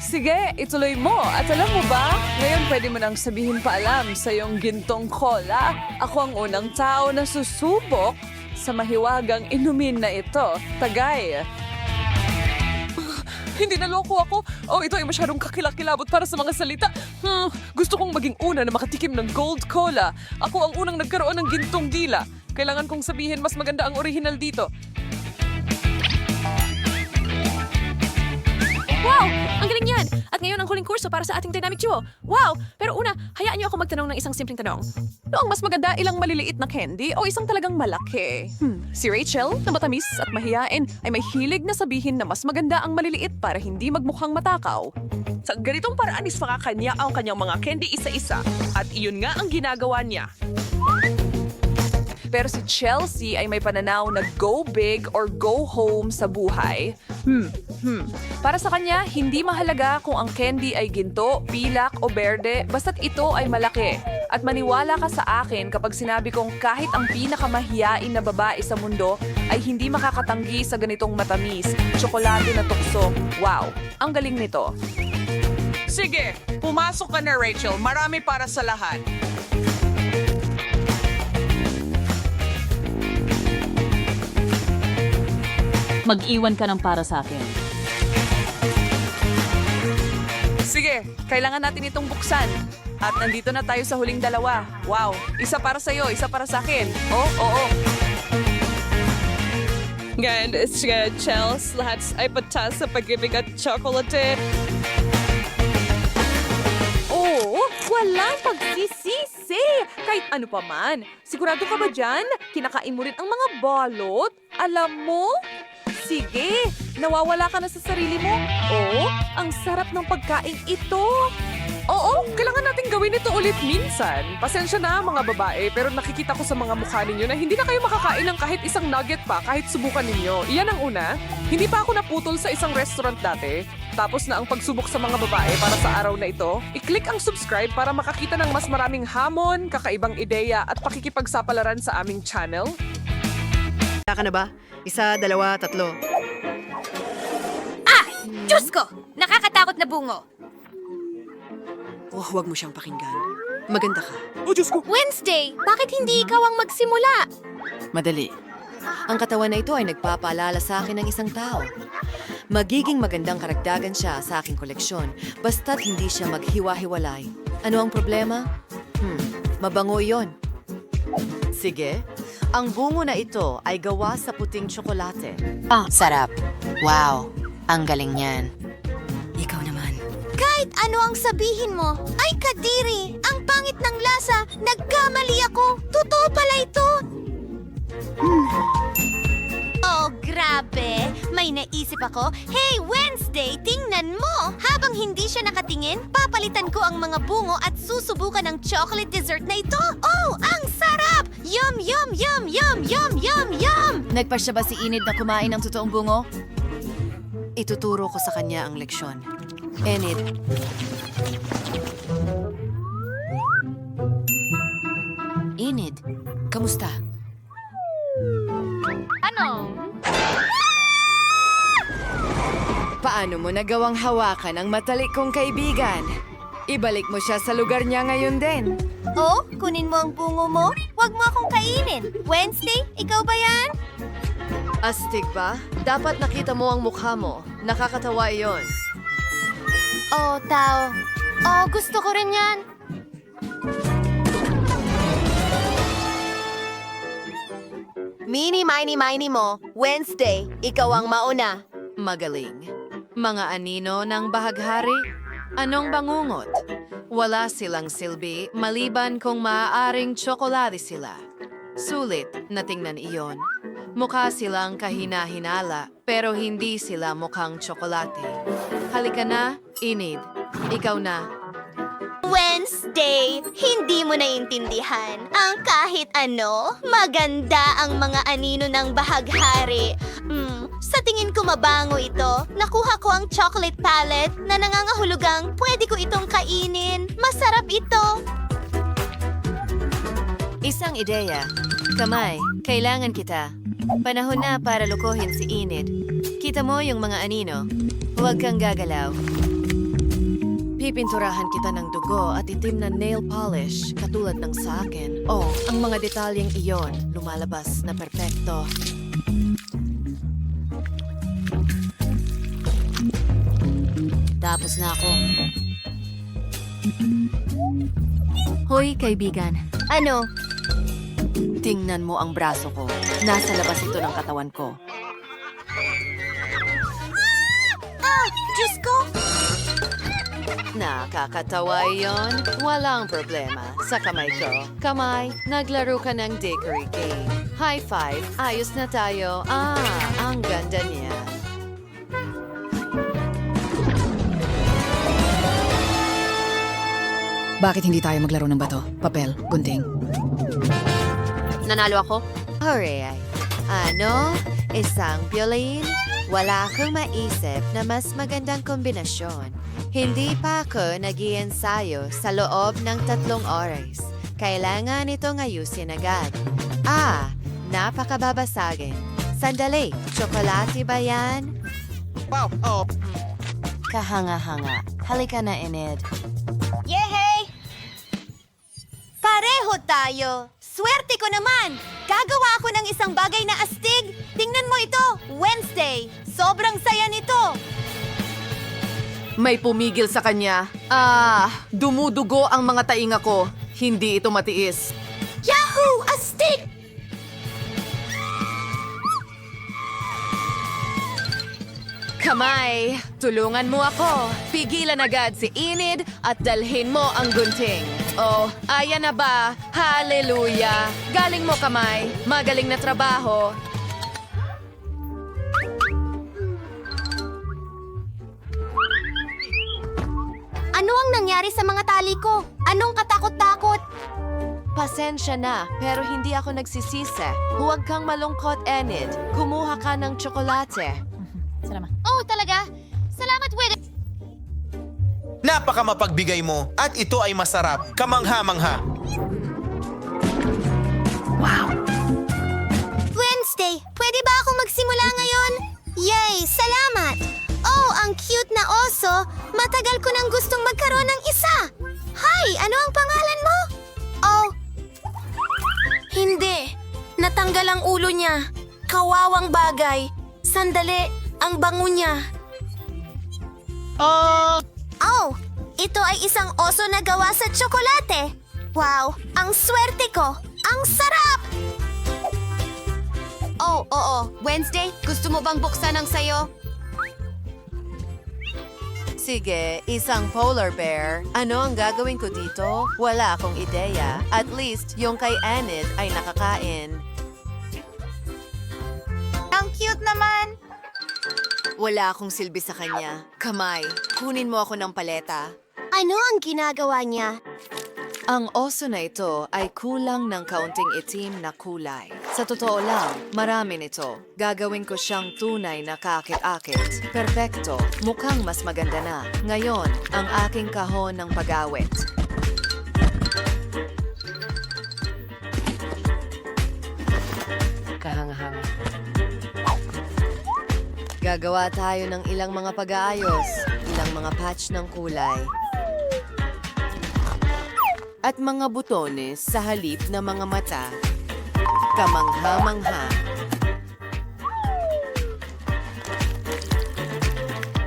Sige, ituloy mo. At alam mo ba, ngayon pwede mo nang sabihin paalam sa iyong gintong cola. Ako ang unang tao na susubok sa mahiwagang inumin na ito. Tagay. Hindi naloko ako. Ito ay masyadong kakilakilabot para sa mga salita. Gusto kong maging una na makatikim ng gold cola. Ako ang unang nagkaroon ng gintong dila. Kailangan kong sabihin mas maganda ang original dito. Wow! Ang galing yan! At ngayon ang huling kurso para sa ating dynamic duo. Wow! Pero una, hayaan niyo ako magtanong ng isang simpleng tanong. Ang mas maganda, ilang maliliit na candy o isang talagang malaki? Si Rachel, na matamis at mahiyain, ay may hilig na sabihin na mas maganda ang maliliit para hindi magmukhang matakaw. Sa ganitong paraan is makakanya ang kanyang mga candy isa-isa. At iyon nga ang ginagawa niya. Pero si Chelsea ay may pananaw na go big or go home sa buhay. Para sa kanya, hindi mahalaga kung ang candy ay ginto, pilak o berde, basta't ito ay malaki. At maniwala ka sa akin kapag sinabi kong kahit ang pinakamahiyain na babae sa mundo ay hindi makakatanggi sa ganitong matamis, tsokolate na tukso. Wow, ang galing nito. Sige, pumasok ka na Rachel. Marami para sa lahat. Mag-iwan ka ng para sa akin. Sige, kailangan natin itong buksan. At nandito na tayo sa huling dalawa. Wow, isa para sa'yo, isa para sa akin. Oo. Ngayon, Chels, lahat ay patas sa pag-ibig at chocolate. Walang pagsisisi! Kahit ano pa man. Sigurado ka ba dyan? Kinakain mo rin ang mga balot? Alam mo? Sige, nawawala ka na sa sarili mo. Ang sarap ng pagkain ito. Kailangan natin gawin ito ulit minsan. Pasensya na mga babae, pero nakikita ko sa mga mukha ninyo na hindi na kayo makakain ng kahit isang nugget pa kahit subukan ninyo. Iyan ang una. Hindi pa ako naputol sa isang restaurant dati. Tapos na ang pagsubok sa mga babae para sa araw na ito. I-click ang subscribe para makakita ng mas maraming hamon, kakaibang ideya at pakikipagsapalaran sa aming channel. Ka na ba? 1, 2, 3. Diyos ko! Nakakatakot na bungo! Huwag mo siyang pakinggan. Maganda ka. Diyos ko! Wednesday! Bakit hindi ikaw ang magsimula? Madali. Ang katawan na ito ay nagpapaalala sa akin ng isang tao. Magiging magandang karagdagan siya sa aking koleksyon, basta't hindi siya maghiwa-hiwalay. Ano ang problema? Mabango yon. Sige, Ang bungo na ito ay gawa sa puting tsokolate. Sarap. Wow, ang galing niyan. Ikaw naman. Kahit ano ang sabihin mo, ay kadiri! Ang pangit ng lasa! Nagkamali ako! Totoo pala ito! Oh, grabe! May naisip ako. Hey, Wednesday, tingnan mo! Habang hindi siya nakatingin, papalitan ko ang mga bungo at susubukan ang chocolate dessert na ito. Oh, ang sarap! Yum, yum, yum, yum, yum, yum, yum! Nagpasya ba si Enid na kumain ng totoong bungo? Ituturo ko sa kanya ang leksyon. Enid. Enid, kamusta? Ano? Paano mo nagawang hawakan ang matalik kong kaibigan? Ibalik mo siya sa lugar niya ngayon din. Oh, kunin mo ang bungo mo. Huwag mo akong kainin. Wednesday, ikaw ba yan? Astig ba? Dapat nakita mo ang mukha mo. Nakakatawa iyon. Oh, tao. Oh, gusto ko rin yan. Mini mo, Wednesday, ikaw ang mauna. Magaling. Mga anino ng bahaghari? Anong bangungot? Wala silang silbi maliban kung maaaring tsokolate sila. Sulit na tingnan iyon. Mukha silang kahina-hinala pero hindi sila mukhang tsokolate. Halika na, Enid. Ikaw na. Wednesday, hindi mo naiintindihan ang kahit ano. Maganda ang mga anino ng bahaghari. Sa tingin ko mabango ito. Nakuha ko ang chocolate palette na nangangahulugang pwede ko itong kainin. Masarap ito. Isang ideya. Kamay, kailangan kita. Panahon na para lukuhin si Enid. Kita mo yung mga anino. Huwag kang gagalaw. Pipinturahan kita ng dugo at itim na nail polish katulad ng sa akin. Oh, ang mga detalyeng iyon lumalabas na perpekto. Tapos na ako. Hoy, kaibigan. Ano? Tingnan mo ang braso ko. Nasa labas ito ng katawan ko. Ah! Diyos ko! Nakakatawa iyon. Walang problema. Sa kamay ko. Kamay, naglaro ka ng dickory game. High five. Ayos na tayo. Ang ganda niya. Bakit hindi tayo maglaro ng bato, papel, gunting? Nanalo ako? Hooray! Ano? Isang violin? Wala akong maisip na mas magandang kombinasyon. Hindi pa ako nag-iensayo sa loob ng 3 oras. Kailangan itong ayusin agad. Napakababasagin. Sandali, tsokolate ba yan? Wow! Oh. Kahanga-hanga. Halika na, Enid. Yehey! Pareho tayo! Swerte ko naman! Gagawa ako ng isang bagay na astig! Tingnan mo ito! Wednesday! Sobrang saya nito! May pumigil sa kanya. Dumudugo ang mga tainga ko. Hindi ito matiis. Yahoo! Astig! Kamay, tulungan mo ako. Pigilan agad si Enid at dalhin mo ang gunting. Oh, ayan na ba? Hallelujah! Galing mo, Kamay. Magaling na trabaho. Ano ang nangyari sa mga tali ko? Anong katakot-takot? Pasensya na, pero hindi ako nagsisisi. Huwag kang malungkot, Enid. Kumuha ka ng tsokolate. Oh, talaga? Salamat, Napakamapagbigay mo at ito ay masarap. Kamangha-mangha. Wednesday, pwede ba akong magsimula ngayon? Yay! Salamat! Oh, ang cute na oso! Matagal ko nang gustong magkaroon ng isa! Hi! Ano ang pangalan mo? Oh, hindi. Natanggal ang ulo niya. Kawawang bagay. Sandali, ang bango niya. Oh, ito ay isang oso na gawa sa tsokolate. Wow, ang swerte ko. Ang sarap! Oh, oo. Wednesday, gusto mo bang buksan ang sayo? Sige, isang polar bear. Ano ang gagawin ko dito? Wala akong ideya. At least, yung kay Enid ay nakakain. Ang cute naman! Wala akong silbi sa kanya. Kamay, kunin mo ako ng paleta. Ano ang ginagawa niya? Ang oso na ito ay kulang ng kaunting itim na kulay. Sa totoo lang, marami nito. Gagawin ko siyang tunay na kakit-akit. Perpekto, mukhang mas maganda na. Ngayon, ang aking kahon ng pag-awit. Kahanga-hanga. Gagawa tayo ng ilang mga pag-aayos, ilang mga patch ng kulay. At mga butones sa halip na mga mata. Kamangha-mangha.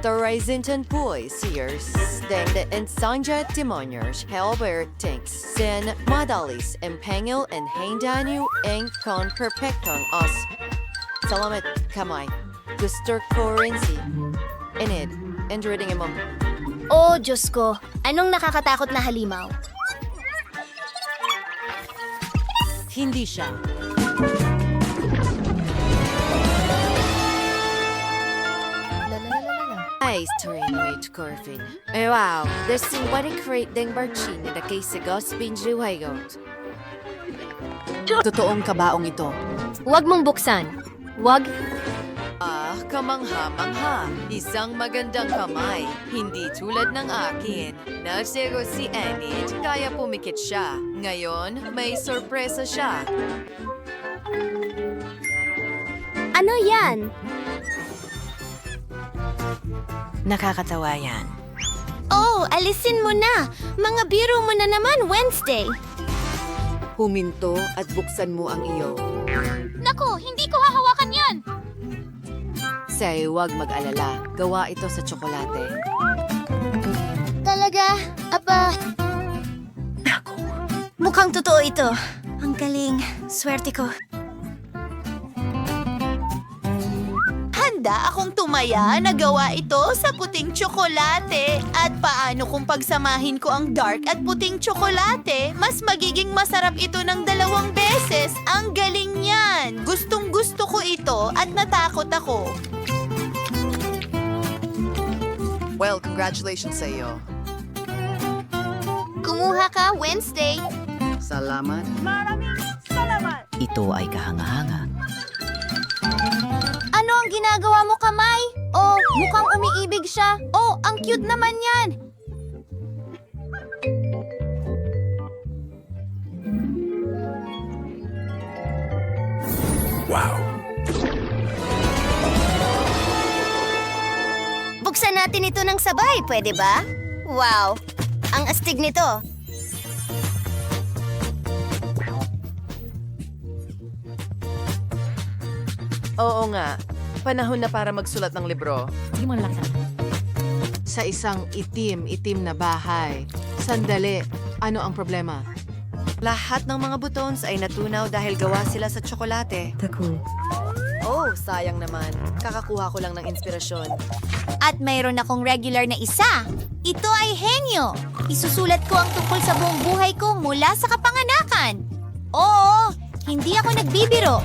Torizinten Poy Sears, den en Sanja Timoniers, Helbert Tinks, Sen Madalis, Empengel en Heindanu, Eng Con Perpecton Os. Salamat, kamay. Guster Corency. Enid, endreading imam. Oh, Diyos ko. Anong nakakatakot na halimaw? Hindi siya. Ay, strain weight Corvin. Eh, wow. There's somebody create ding barchin na kay Sigos Pinjuhagot. Totoong kabaong ito. Huwag mong buksan. Huwag. Ah, kamangha-mangha. Isang magandang kamay. Hindi tulad ng akin. Nagsego si Enid, kaya pumikit siya. Ngayon, may sorpresa siya. Ano yan? Nakakatawa yan. Oh, alisin mo na. Mga biro mo na naman, Wednesday. Huminto at buksan mo ang iyo. Naku, hindi ko hahawakan yan. Say, huwag mag-alala. Gawa ito sa tsokolate. Talaga? Apa? Mukhang totoo ito. Ang galing. Swerte ko. Handa akong tumaya na gawa ito sa puting tsokolate. At paano kung pagsamahin ko ang dark at puting tsokolate, mas magiging masarap ito ng 2 beses. Ang galing niyan! Gustong gusto ko ito at natakot ako. Well, congratulations sa iyo. Kumuha ka, Wednesday. Salamat. Maraming salamat! Ito ay kahanga-hanga. Ano ang ginagawa mo, Kamay? Oh, mukhang umiibig siya. Oh, ang cute naman yan. Wow! Buksan natin ito ng sabay, pwede ba? Wow, ang astig nito. Oo nga. Panahon na para magsulat ng libro. Hindi mo lang Sa isang itim-itim na bahay. Sandali, ano ang problema? Lahat ng mga buttons ay natunaw dahil gawa sila sa tsokolate. Oh, sayang naman. Kakakuha ko lang ng inspirasyon. At mayroon akong regular na isa. Ito ay henyo. Isusulat ko ang tungkol sa buong buhay ko mula sa kapanganakan. Oo, hindi ako nagbibiro.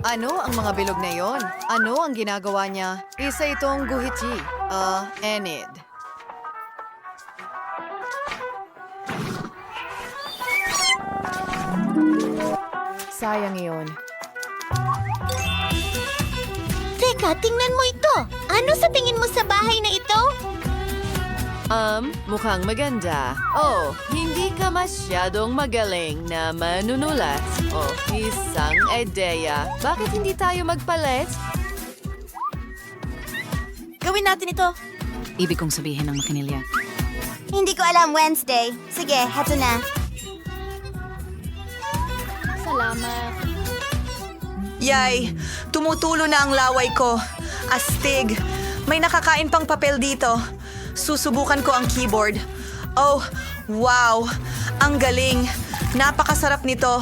Ano ang mga bilog na yon? Ano ang ginagawa niya? Isa itong guhiti. Enid. Sayang iyon. Teka, tingnan mo ito. Ano sa tingin mo sa bahay na ito? Mukhang maganda. Oh, hindi ka masyadong magaling na manunulat. Oh, isang ideya. Bakit hindi tayo magpalit? Gawin natin ito. Ibig kong sabihin ng makinilya. Hindi ko alam, Wednesday. Sige, heto na. Salamat. Yay! Tumutulo na ang laway ko. Astig. May nakakain pang papel dito. Susubukan ko ang keyboard. Oh, wow! Ang galing. Napakasarap nito.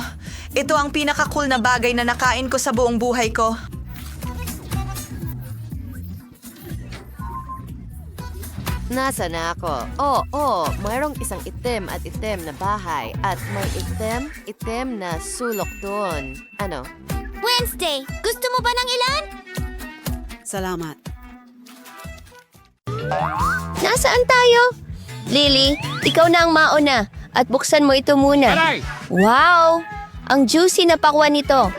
Ito ang pinaka-cool na bagay na nakain ko sa buong buhay ko. Nasa na ako? Mayroong isang itim at itim na bahay at may itim na sulok doon. Ano? Wednesday, gusto mo ba ng ilan? Salamat. Nasaan tayo? Lily, ikaw na ang mauna at buksan mo ito muna. Wow! Ang juicy na pakwan nito.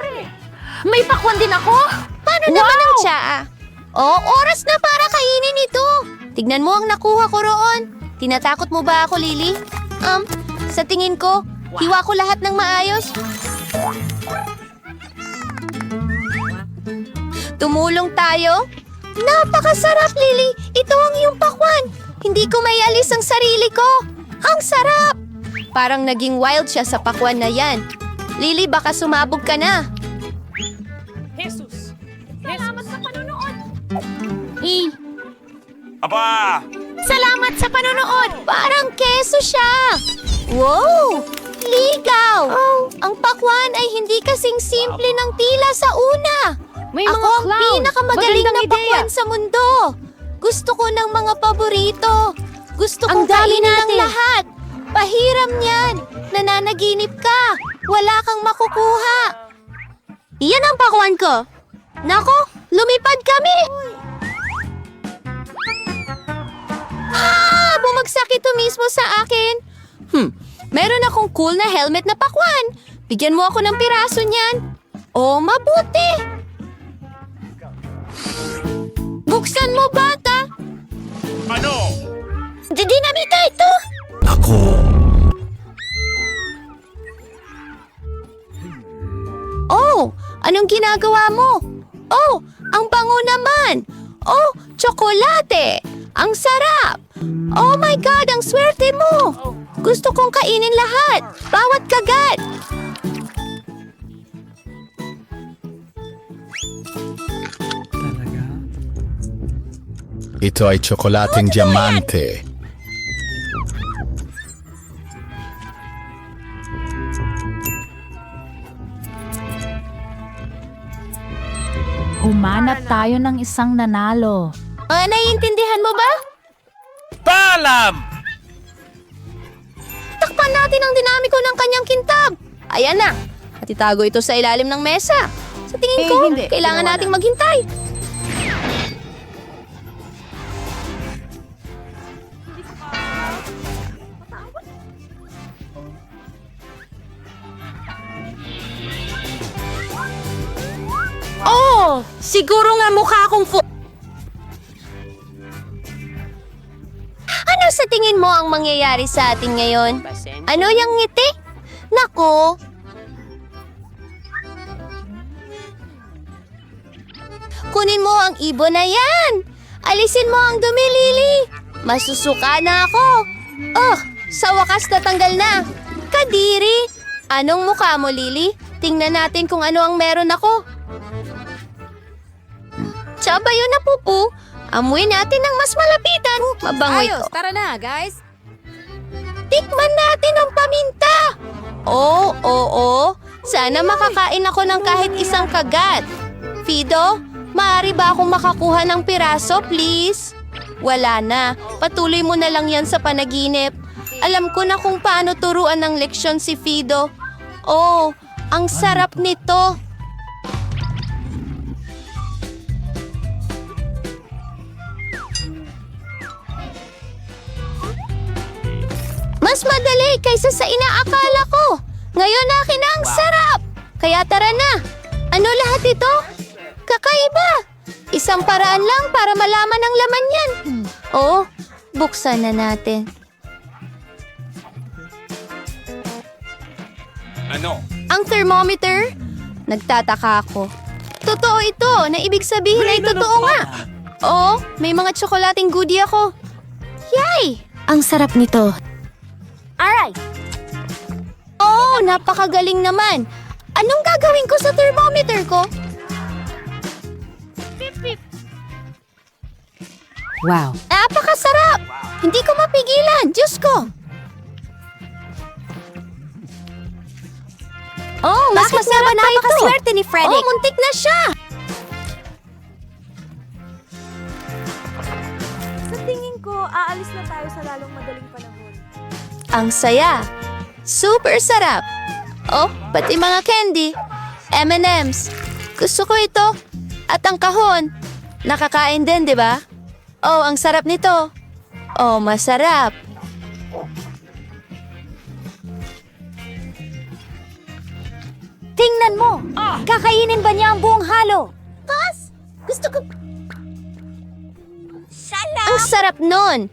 May pakwan din ako? Paano naman ang tsaa? Oh, oras na para kainin ito. Tignan mo ang nakuha ko roon. Tinatakot mo ba ako, Lily? Sa tingin ko, hiwa ko lahat ng maayos. Tumulong tayo? Napakasarap, Lily. Ito ang iyong pakwan. Hindi ko may alis ang sarili ko. Ang sarap! Parang naging wild siya sa pakwan na yan. Lily, baka sumabog ka na. Jesus! Salamat sa panonood! Aba! Salamat sa panonood! Parang keso siya! Wow! Ligaw! Ang pakwan ay hindi kasing simple ng tila sa una. May Ako mga ang clown. pinakamagaling na Magandang ideya. pakwan sa mundo. Gusto ko ng mga paborito. Gusto Ang kong dami kainin ng natin. lahat. Pahiram niyan. Nananaginip ka. Wala kang makukuha. Iyan ang pakwan ko. Nako, lumipad kami. Bumagsak ito mismo sa akin. Meron akong cool na helmet na pakwan. Bigyan mo ako ng piraso niyan. Oh, mabuti. Buksan mo, bata. Ano? Dinamita ito. Oh, anong ginagawa mo? Oh, ang bango naman. Oh, tsokolate. Ang sarap. Oh my God, ang swerte mo. Gusto kong kainin lahat. Bawat kagat. Ito ay tsokolating diamante. Humanap tayo ng isang nanalo. Naiintindihan mo ba? Paalam! Takpan natin ang dinamiko ng kanyang kintab. Ayan na. At itago ito sa ilalim ng mesa. Sa tingin ko, hindi. kailangan Ginawa nating na. maghintay. Oh, siguro nga mukha akong Ano sa tingin mo ang mangyayari sa atin ngayon? Ano yung ngiti? Nako! Kunin mo ang ibon na yan! Alisin mo ang dumi, Lily! Masusuka na ako! Oh, sa wakas natanggal na! Kadiri! Anong mukha mo, Lily? Tingnan natin kung ano ang meron ako. Tsaba yun na, Pupu. Amuin natin ng mas malapitan. Mabango ito. Ayos, tara na, guys. Tikman natin ang paminta. Oo. Sana makakain ako ng kahit isang kagat. Fido, maaari ba akong makakuha ng piraso, please? Wala na. Patuloy mo na lang yan sa panaginip. Alam ko na kung paano turuan ng leksyon si Fido. Oh, ang sarap nito. Mas madali kaysa sa inaakala ko. Ngayon akin na ang sarap. Kaya tara na. Ano lahat ito? Kakaiba. Isang paraan lang para malaman ang laman yan. Oh, buksan na natin. Ano? Ang thermometer? Nagtataka ako. Totoo ito, na ibig sabihin ay totoo nga. Oo, may mga tsokolating goodie ako. Yay! Ang sarap nito. Alright. Oo, napakagaling naman. Anong gagawin ko sa thermometer ko? Wow. Napakasarap! Hindi ko mapigilan, Diyos ko! Oh, mas masarap pa ito. Napakaswerte ni Freddy. Oh, muntik na siya. Sa tingin ko, aalis na tayo sa lalong madaling panahon. Ang saya. Super sarap. Oh, pati mga candy. M&M's. Gusto ko ito. At ang kahon. Nakakain din, di ba? Oh, ang sarap nito. Oh, masarap. Tingnan mo. Kakainin ba niya ang buong halo? Gusto ko... Ang sarap nun.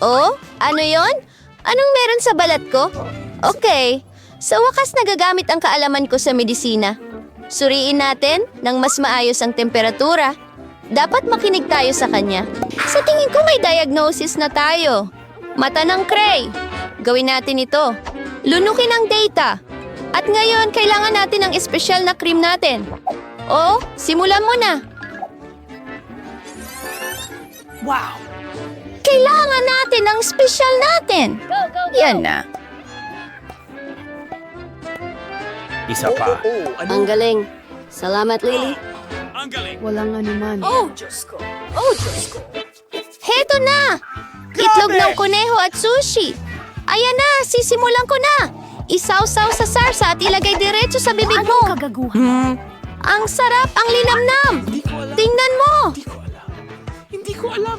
Oh, ano yon? Anong meron sa balat ko? Okay. Sa wakas nagagamit ang kaalaman ko sa medisina. Suriin natin ng mas maayos ang temperatura. Dapat makinig tayo sa kanya. Sa tingin ko may diagnosis na tayo. Mata ng Cray. Gawin natin ito. Lunukin ang data. At ngayon, kailangan natin ng espesyal na cream natin. Oh, simulan mo na. Wow! Kailangan natin ng espesyal natin. Yan na. Isa pa. Ang galing. Salamat, Lily. Ang galing. Walang anuman. Oh, Diyos ko. Oh, Diyos ko. Heto na! Itlog ng kuneho at sushi. Ayan na, sisimulan ko na. Isawsaw sa sarsa at ilagay diretso sa bibig mo. Anong kagaguhan? Ang sarap, ang linamnam. Tingnan mo. Hindi ko alam.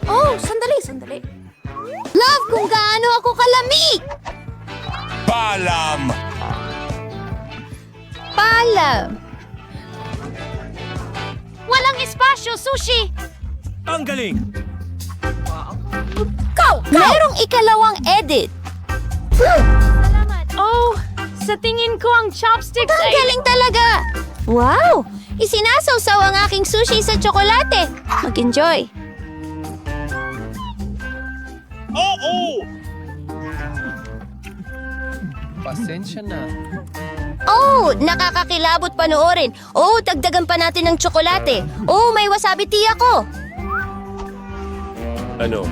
Oh, sandali. Love, kung gaano ako kalamig. Paalam! Paalam. Walang espasyo, sushi. Ang galing! Mayroong ikalawang edit. Oh, sa tingin ko ang chopsticks Ang galing talaga. Wow! Isinasawsaw ang aking sushi sa tsokolate. Mag-enjoy. Oo! Pasensya na. Oh, nakakakilabot panoorin. Oh, dagdagan pa natin ng tsokolate. Oh, may wasabi tea ako. Ano?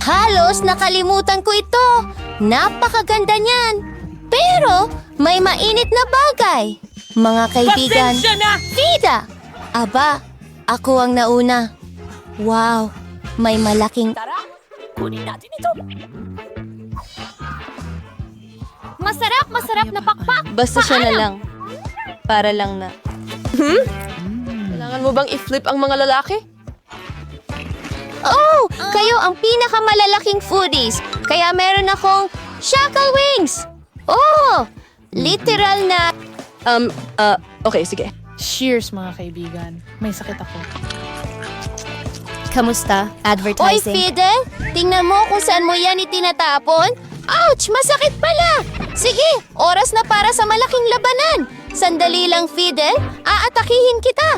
Halos nakalimutan ko ito. Napakaganda niyan. Pero may mainit na bagay. Mga kaibigan. Pasensya na! Vida! Aba, ako ang nauna. Wow, may malaking... Kunin natin ito. Masarap na pakpak. Basta siya na lang. Para lang na. Kailangan mo bang i-flip ang mga lalaki? Oh, kayo ang pinakamalalaking foodies. Kaya meron akong shackle wings. Oh, literal na... Okay, sige. Cheers, mga kaibigan. May sakit ako. Kamusta? Advertising. Oy, Fidel! Tingnan mo kung saan mo yan itinatapon. Ouch! Masakit pala! Sige, oras na para sa malaking labanan. Sandali lang, Fidel. Aatakihin kita.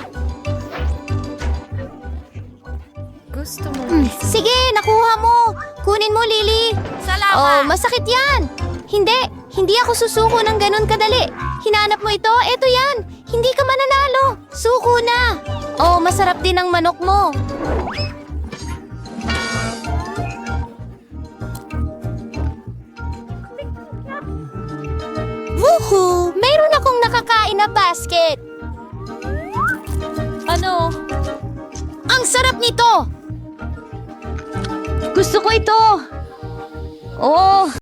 Gusto mo... Sige, nakuha mo. Kunin mo, Lily. Salamat. Oh, masakit yan. Hindi ako susuko ng ganun kadali. Hinanap mo ito, eto yan. Hindi ka mananalo. Suko na. Oh, masarap din ang manok mo. Woohoo! Mayroon akong nakakain na basket. Ano? Ang sarap nito! Gusto ko ito! Oh,